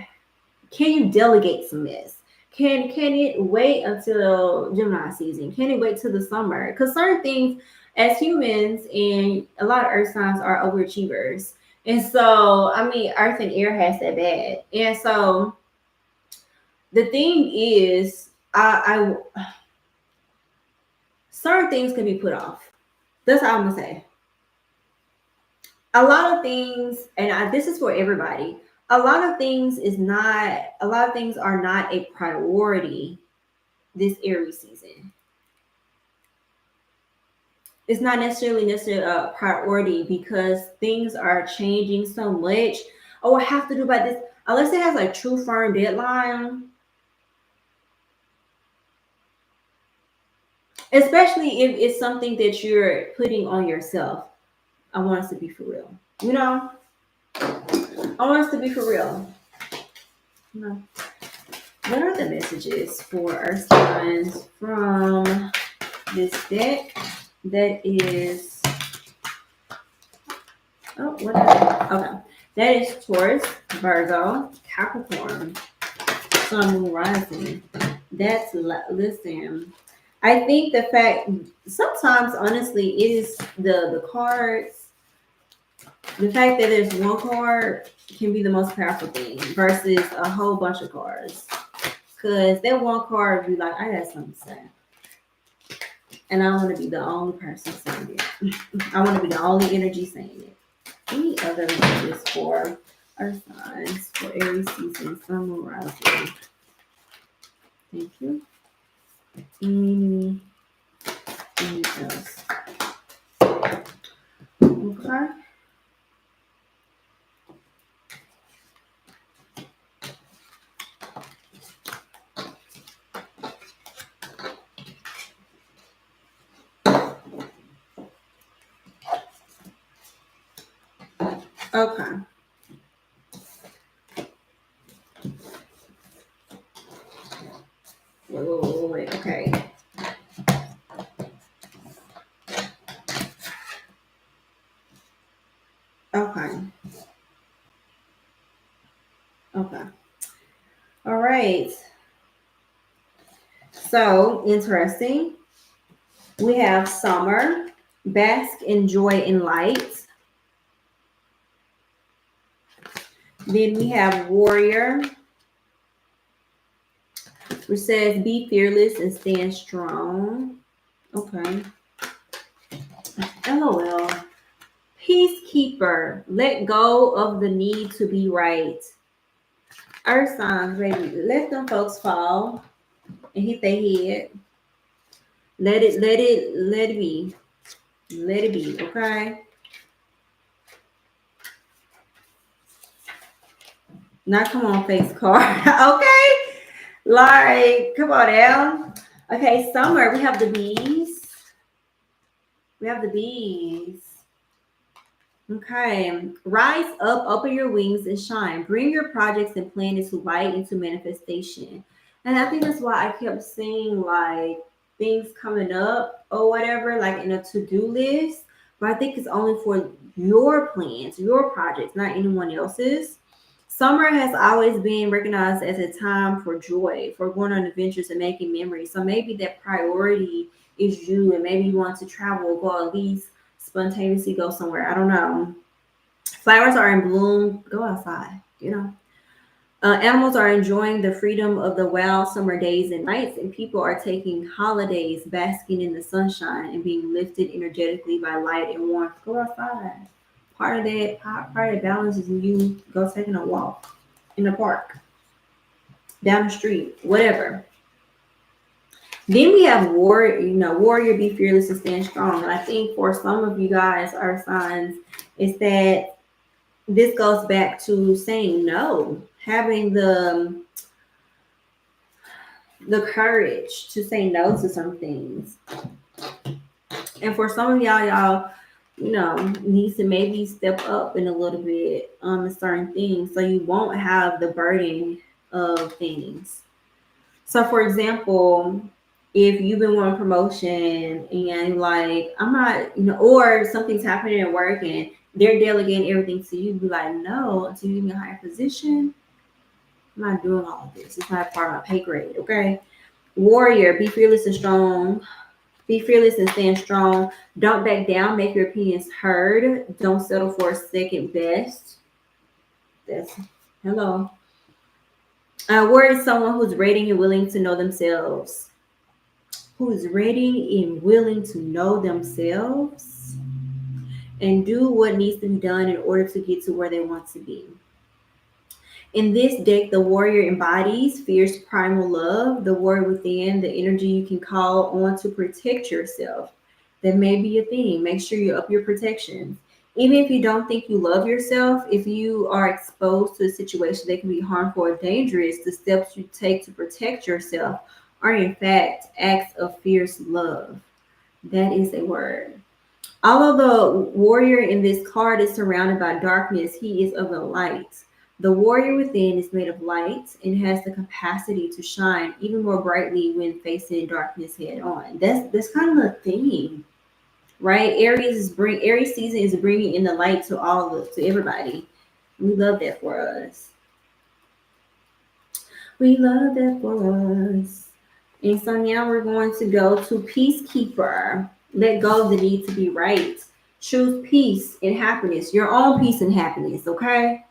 can you delegate some mess? Can it wait until Gemini season? Can it wait till the summer? Because certain things, as humans, and a lot of Earth signs are overachievers, and so I mean, Earth and Air has that bad, and so the thing is, I certain things can be put off. That's all I'm gonna say. A lot of things, and this is for everybody. A lot of things are not a priority this Aries season. It's not necessarily a priority because things are changing so much. Oh, I have to do about this. Unless it has a true firm deadline, especially if it's something that you're putting on yourself. I want us to be for real. You know, I want us to be for real. No. What are the messages for Earth signs from this deck? That is, oh, what? Okay, that is Taurus, Virgo, Capricorn, Sun, Moon, Rising. Listen. I think the fact sometimes, honestly, it is the cards. The fact that there's one card can be the most powerful thing versus a whole bunch of cards. Because that one card be like, I got something to say. And I want to be the only person saying it. I want to be the only energy saying it. Any other messages for Earth signs for Aries season, sun, moon, rising. Thank you. Anything else? Okay. Okay. Wait. Okay. Okay. Okay. All right. So interesting. We have summer, bask in joy and light. Then we have warrior, which says be fearless and stand strong. Okay. LOL. Peacekeeper, let go of the need to be right. Earth signs, baby, let them folks fall and hit their head. Let it be. Let it be, okay? Now come on, face card. Okay? Like, come on now. Okay, summer, we have the bees. We have the bees. Okay. Rise up, open your wings, and shine. Bring your projects and plan into light, into manifestation. And I think that's why I kept seeing like things coming up or whatever, like in a to-do list. But I think it's only for your plans, your projects, not anyone else's. Summer has always been recognized as a time for joy, for going on adventures and making memories. So maybe that priority is you, and maybe you want to travel, go at least spontaneously go somewhere. I don't know. Flowers are in bloom. Go outside. Animals are enjoying the freedom of the wild summer days and nights, and people are taking holidays, basking in the sunshine and being lifted energetically by light and warmth. Go outside. Part of that balance is you go taking a walk in the park, down the street, whatever. Then we have warrior, be fearless and stand strong. And I think for some of you guys, our signs, is that this goes back to saying no, having the courage to say no to some things. And for some of y'all, needs to maybe step up in a little bit in certain things so you won't have the burden of things. So, for example, if you've been wanting promotion and like I'm not, or something's happening at work and they're delegating everything to you, be like, no, until you get a higher position, I'm not doing all of this. It's not part of my pay grade, okay? Warrior, be fearless and strong. Be fearless and stand strong. Don't back down. Make your opinions heard. Don't settle for a second best. That's hello. Warrior is someone who's ready and willing to know themselves. Who is ready and willing to know themselves and do what needs to be done in order to get to where they want to be. In this deck, the warrior embodies fierce primal love, the warrior within, the energy you can call on to protect yourself. That may be a thing. Make sure you up your protections. Even if you don't think you love yourself, if you are exposed to a situation that can be harmful or dangerous, the steps you take to protect yourself are in fact acts of fierce love. That is a word. Although the warrior in this card is surrounded by darkness, he is of the light. The warrior within is made of light and has the capacity to shine even more brightly when facing darkness head on. That's kind of a theme, right? Aries season is bringing in the light to to everybody. We love that for us. We love that for us. And so now we're going to go to Peacekeeper. Let go of the need to be right. Choose peace and happiness, your own peace and happiness, okay?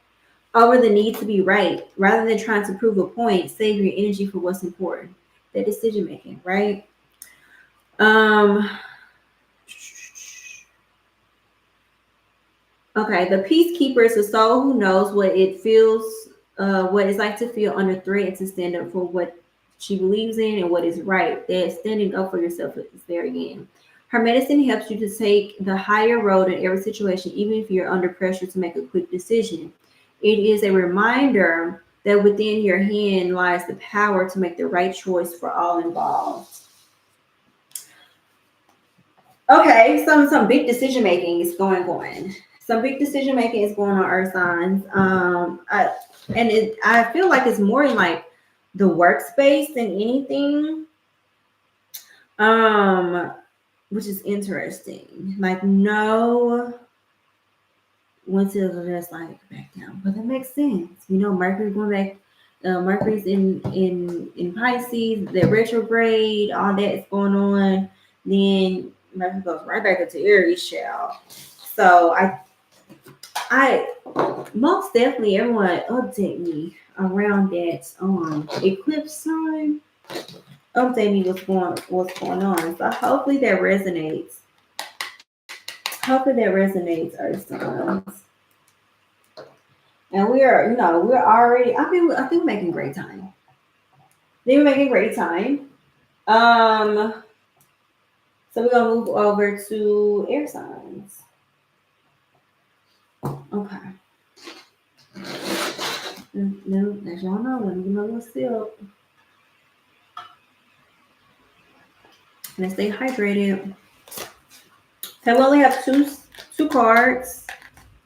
Over the need to be right. Rather than trying to prove a point, save your energy for what's important. That decision making, right? Um Okay, the peacekeeper is a soul who knows what it's like to feel under threat and to stand up for what she believes in and what is right. That standing up for yourself is there again. Her medicine helps you to take the higher road in every situation, even if you're under pressure to make a quick decision. It is a reminder that within your hand lies the power to make the right choice for all involved. Okay, some big decision making is going on. Some big decision making is going on, earth signs. I feel like it's more in like the workspace than anything. Um, which is interesting. Like no one to just like back down, but that makes sense. You know, Mercury going back. Mercury's in Pisces, the retrograde, all that is going on. Then Mercury goes right back into Aries, child. So I most definitely everyone update me around that eclipse time. Update me what's going on. So hopefully that resonates. Hopefully that resonates, Earth signs. And we're already. I think we're making great time. We're making great time. So we're gonna move over to air signs. Okay. No, as y'all know, let me get my little sip. Let's stay hydrated. So we only have two cards.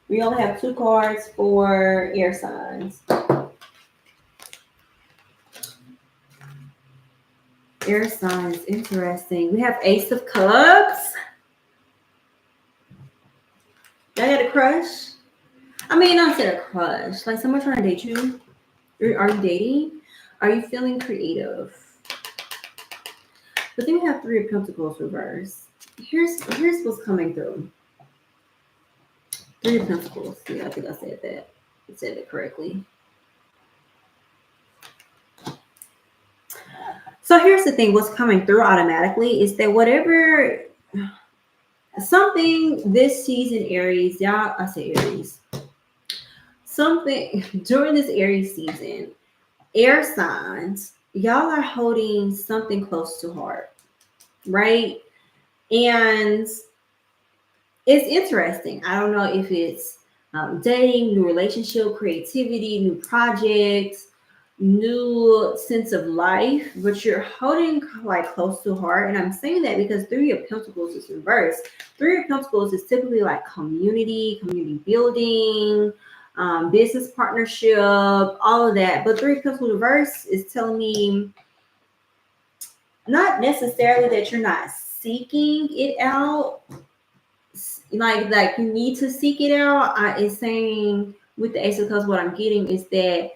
We only have two cards for air signs. Air signs, interesting. We have Ace of Cups. Y'all got a crush? I mean, not said a crush. Like someone trying to date you. Are you dating? Are you feeling creative? But then we have Three of Pentacles reverse. Here's what's coming through. Three of Pentacles. Yeah, I think I said that. I said it correctly. So here's the thing. What's coming through automatically is that whatever something this season, Aries, y'all, I say Aries. Something during this Aries season, air signs, y'all are holding something close to heart, right? And it's interesting. I don't know if it's dating, new relationship, creativity, new projects, new sense of life, but you're holding like close to heart. And I'm saying that because Three of Pentacles is reversed. Three of Pentacles is typically like community building, business partnership, all of that. But Three of Pentacles reverse is telling me not necessarily that you're not seeking it out, like you need to seek it out. It's saying with the Ace of Cups, what I'm getting is that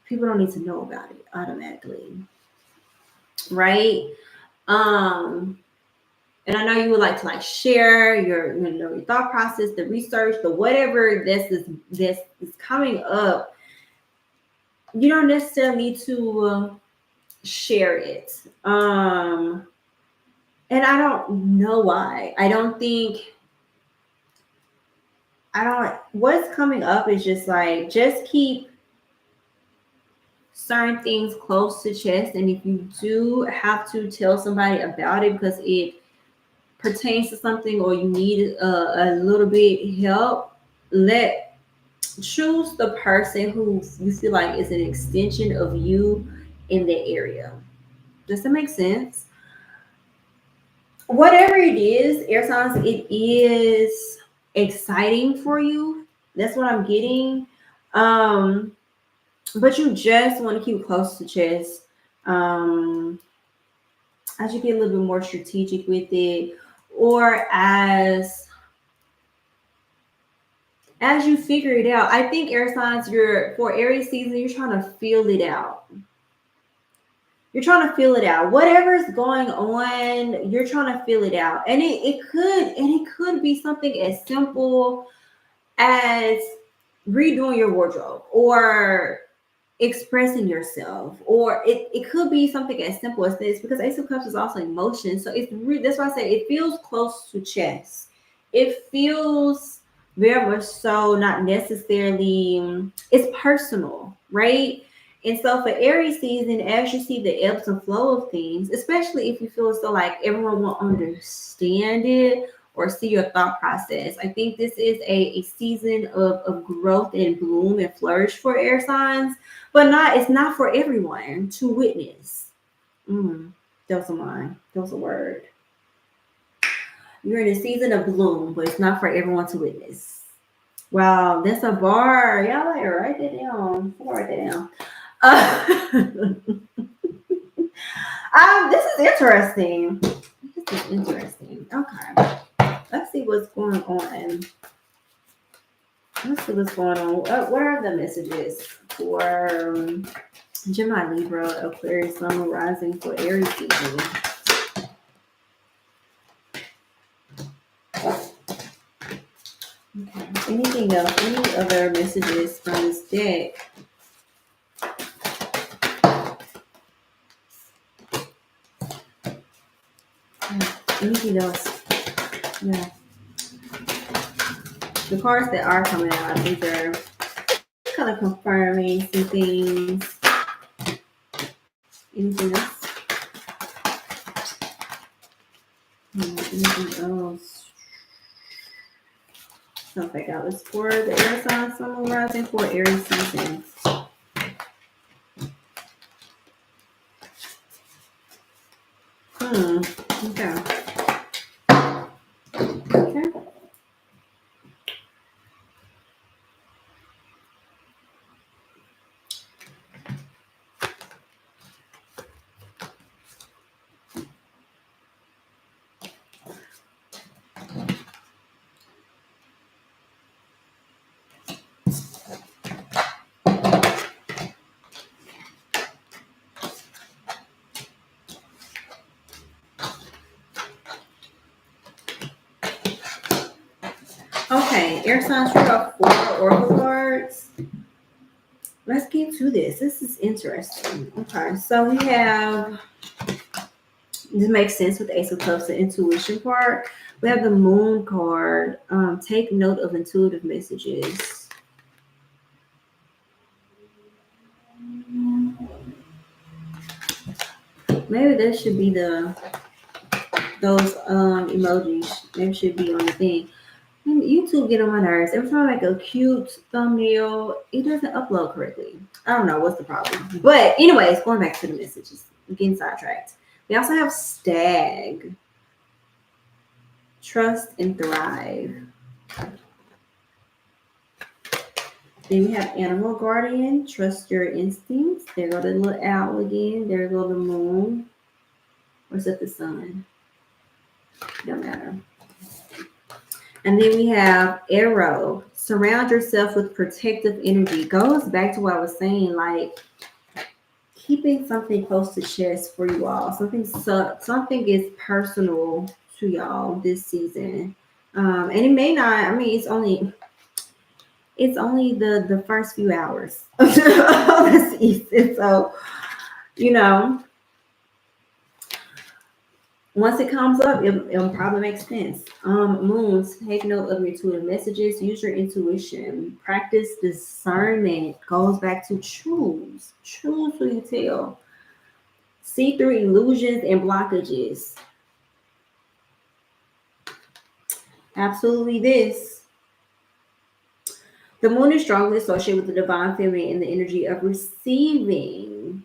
people don't need to know about it automatically, right? And I know you would like to like share your thought process, the research, the whatever this is coming up. You don't necessarily need to share it. And I don't know why. What's coming up is just like, just keep certain things close to chest. And if you do have to tell somebody about it because it pertains to something or you need a little bit help, choose the person who you feel like is an extension of you in that area. Does that make sense? Whatever it is, air signs, it is exciting for you. That's what I'm getting. But you just want to keep close to chest. As you get a little bit more strategic with it, or as you figure it out. I think air signs, for Aries season, you're trying to feel it out. You're trying to feel it out. Whatever's going on, you're trying to feel it out. And it could be something as simple as redoing your wardrobe or expressing yourself, or it could be something as simple as this, because Ace of Cups is also emotion. So that's why I say it feels close to chest. It feels very much so, not necessarily, it's personal, right? And so for Aries season, as you see the ebbs and flow of things, especially if you feel as though like everyone will understand it or see your thought process, I think this is a season of growth and bloom and flourish for air signs, but it's not for everyone to witness. Mm, that was a line. That was a word. You're in a season of bloom, but it's not for everyone to witness. Wow, that's a bar. Y'all like write that down. Write that down. This is interesting. This is interesting. Okay. Let's see what's going on. Let's see what's going on. What are the messages for Gemini, Libra, Aquarius, Sun, Rising for Aries season? Okay. Anything else? Any other messages from this deck? Anything else? Yeah. The cards that are coming out, these are kind of confirming some things. Anything else? Anything else? Sounds like that was for the air sign, Sun, Rising for Aries season. Okay. Okay. Okay, air signs, we got 4 oracle cards. Let's get to this. This is interesting. Okay, so we have, this makes sense with the Ace of Cups, the intuition part. We have the Moon card. Take note of intuitive messages. Maybe that should be those emojis. They should be on the thing. YouTube get on my nerves. Every time I make a cute thumbnail, it doesn't upload correctly. I don't know what's the problem. But anyways, going back to the messages. I'm getting sidetracked. We also have Stag. Trust and thrive. Then we have Animal Guardian. Trust your instincts. There go the little owl again. There go the moon. Or is it the sun? Don't matter. And then we have Arrow. Surround yourself with protective energy. Goes back to what I was saying, like keeping something close to chest for you all. Something is personal to y'all this season. And it may not, I mean, it's only the first few hours of the season. So, once it comes up, it'll probably make sense. Moons, take note of your intuitive messages. Use your intuition. Practice discernment. Goes back to choose. Choose who you tell. See through illusions and blockages. Absolutely this. The moon is strongly associated with the divine feminine and the energy of receiving.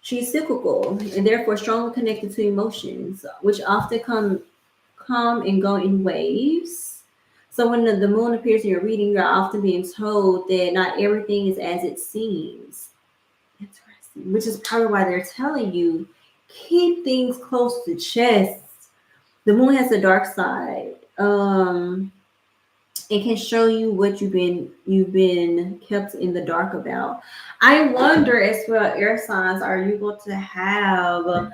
She's cyclical and therefore strongly connected to emotions, which often come and go in waves. So when the moon appears in your reading, you're often being told that not everything is as it seems. Interesting. Which is probably why they're telling you, keep things close to chest. The moon has a dark side. It can show you what you've been kept in the dark about. I wonder as well, air signs, are you going to have,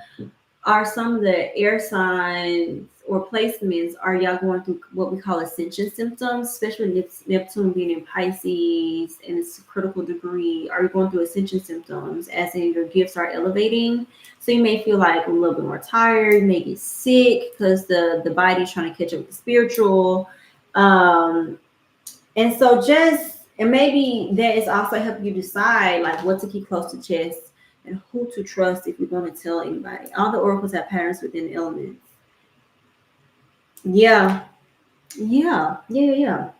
are some of the air signs or placements, are y'all going through what we call ascension symptoms, especially Neptune being in Pisces in its critical degree? Are you going through ascension symptoms, as in your gifts are elevating? So you may feel like a little bit more tired, you may get sick because the body's trying to catch up with the spiritual. And so and maybe that is also helping you decide like what to keep close to chest and who to trust if you're going to tell anybody. All the oracles have patterns within the elements. Yeah, yeah. Yeah,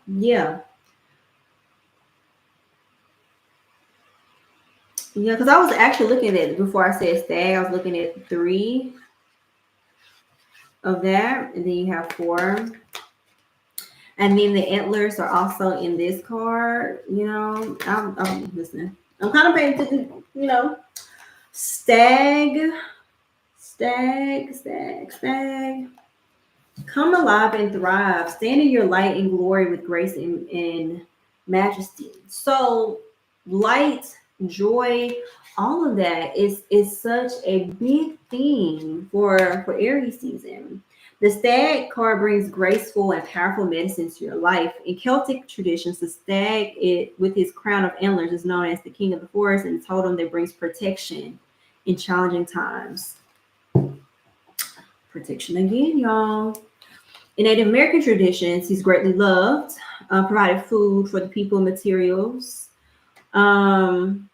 because I was actually looking at it before I said stag. I was looking at 3 of that, and then you have 4. And then the antlers are also in this card. I'm listening. I'm kind of paying attention, stag, stag. Come alive and thrive. Stand in your light and glory with grace and majesty. So, light, joy, all of that is such a big theme for Aries season. The stag card brings graceful and powerful medicine to your life. In Celtic traditions, the stag, with his crown of antlers, is known as the king of the forest and totem that brings protection in challenging times. Protection again, y'all. In Native American traditions, he's greatly loved, provided food for the people and materials, um,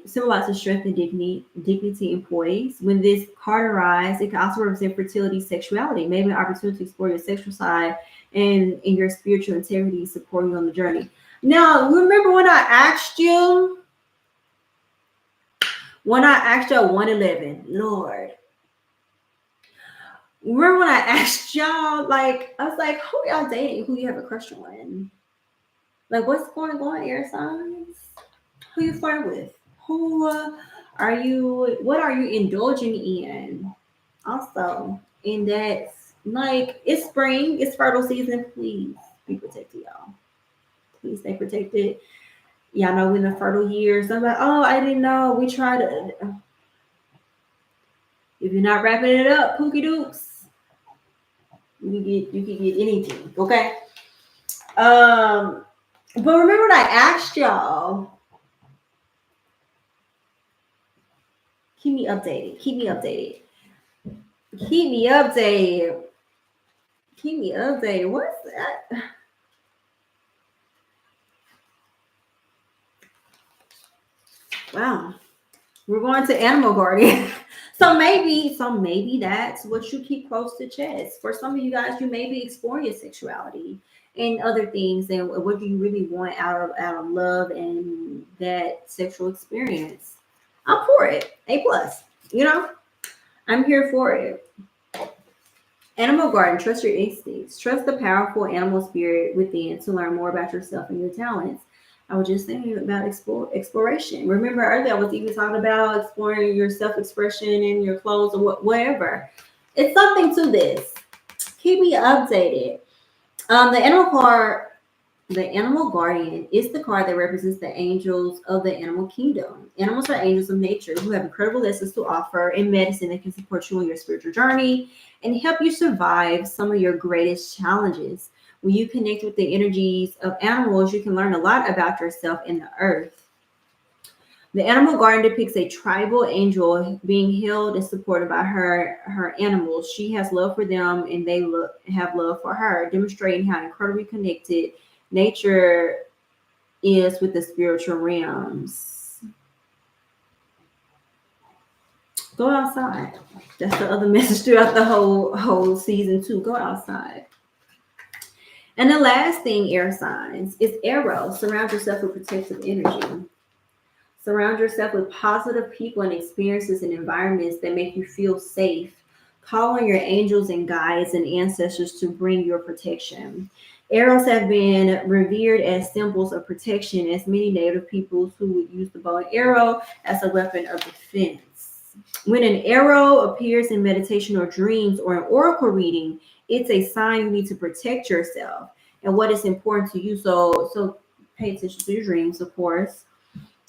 symbolizes strength and dignity and poise. When this card arrives, it can also represent fertility, sexuality, maybe an opportunity to explore your sexual side and in your spiritual integrity, supporting you on the journey. Now, remember when I asked you, 111, Lord. Remember when I asked y'all, like, I was like, who y'all dating? Who you have a crush on? Like, what's going on, air signs? Who you flirt with? What are you indulging in? Also, in that, like, it's spring, it's fertile season. Please be protected, y'all. Please stay protected. Y'all know in the fertile years, I'm like, oh, I didn't know. We tried to. If you're not wrapping it up, pookie dooks. You can get anything, okay? But remember what I asked y'all. Keep me updated. Keep me updated. What's that? Wow. We're going to Animal Guardian. so maybe that's what you keep close to chest. For some of you guys, you may be exploring your sexuality and other things, and what do you really want out of love and that sexual experience. I'm for it. A+. I'm here for it. Animal Garden, trust your instincts. Trust the powerful animal spirit within to learn more about yourself and your talents. I was just saying about exploration. Remember earlier, I was even talking about exploring your self-expression in your clothes or whatever. It's something to this. Keep me updated. The Animal Guardian is the card that represents the angels of the animal kingdom. Animals are angels of nature who have incredible lessons to offer and medicine that can support you on your spiritual journey and help you survive some of your greatest challenges. When you connect with the energies of animals, you can learn a lot about yourself and the earth. The Animal Garden depicts a tribal angel being held and supported by her animals. She has love for them and they have love for her, demonstrating how incredibly connected nature is with the spiritual realms. Go outside. That's the other message throughout the whole season 2. Go outside. And the last thing, air signs, is arrow. Surround yourself with protective energy. Surround yourself with positive people and experiences and environments that make you feel safe. Call on your angels and guides and ancestors to bring your protection. Arrows have been revered as symbols of protection, as many native peoples who would use the bow and arrow as a weapon of defense. When an arrow appears in meditation or dreams or an oracle reading, it's a sign you need to protect yourself and what is important to you. So pay attention to your dreams, of course,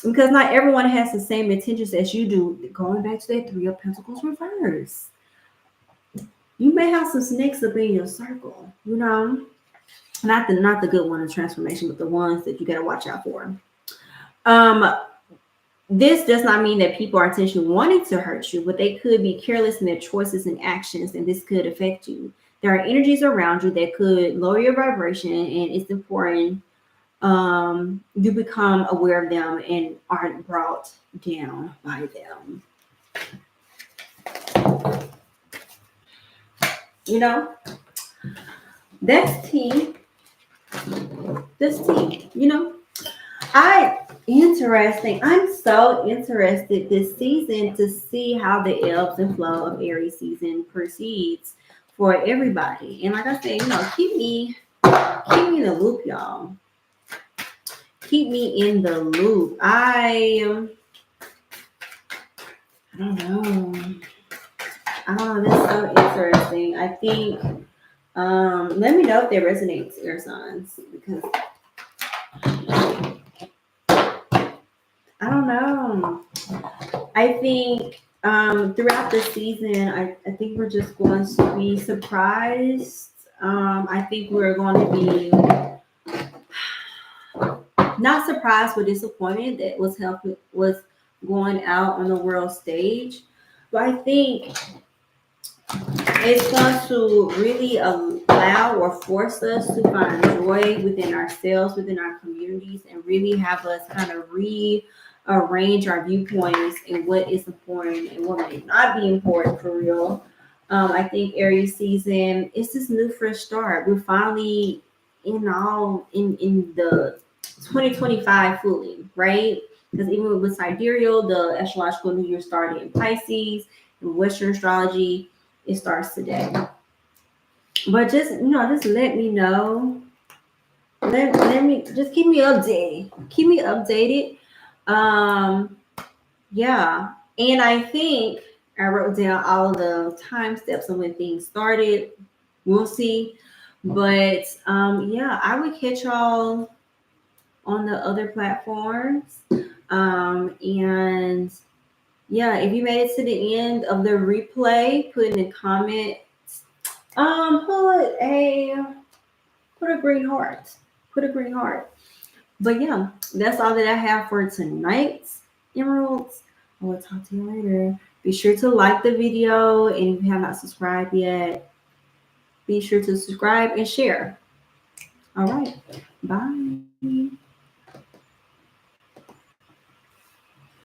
because not everyone has the same intentions as you do. Going back to that 3 of Pentacles reverse, you may have some snakes up in your circle, not the good one in transformation, but the ones that you got to watch out for. This does not mean that people are intentionally wanting to hurt you, but they could be careless in their choices and actions, and this could affect you. there are energies around you that could lower your vibration, and it's important you become aware of them and aren't brought down by them. You know, that's tea. That's tea. You know, interesting. I'm so interested this season to see how the ebbs and flow of Aries season proceeds for everybody. And like I said, keep me in the loop, y'all. Keep me in the loop. I don't know. I don't know. That's so interesting. I think let me know if they resonate, air signs, because I don't know. I think throughout the season, I think we're just going to be surprised. I think we're going to be not surprised with disappointed that was going out on the world stage, but I think it's going to really allow or force us to find joy within ourselves, within our communities, and really have us kind of rearrange our viewpoints and what is important and what may not be important for real. I think Aries season is this new fresh start. We're finally in the 2025 fully, right? Because even with sidereal, the astrological new year started in Pisces, in Western astrology it starts today. But just just let me know. Let me just keep me updated. Keep me updated. Yeah. And I think I wrote down all of the time steps and when things started. We'll see. But yeah, I would catch y'all on the other platforms. And yeah, if you made it to the end of the replay, put in the comment. Put a green heart. Put a green heart. But yeah, that's all that I have for tonight, Emeralds. I will talk to you later. Be sure to like the video, and if you have not subscribed yet, be sure to subscribe and share. All right. Bye.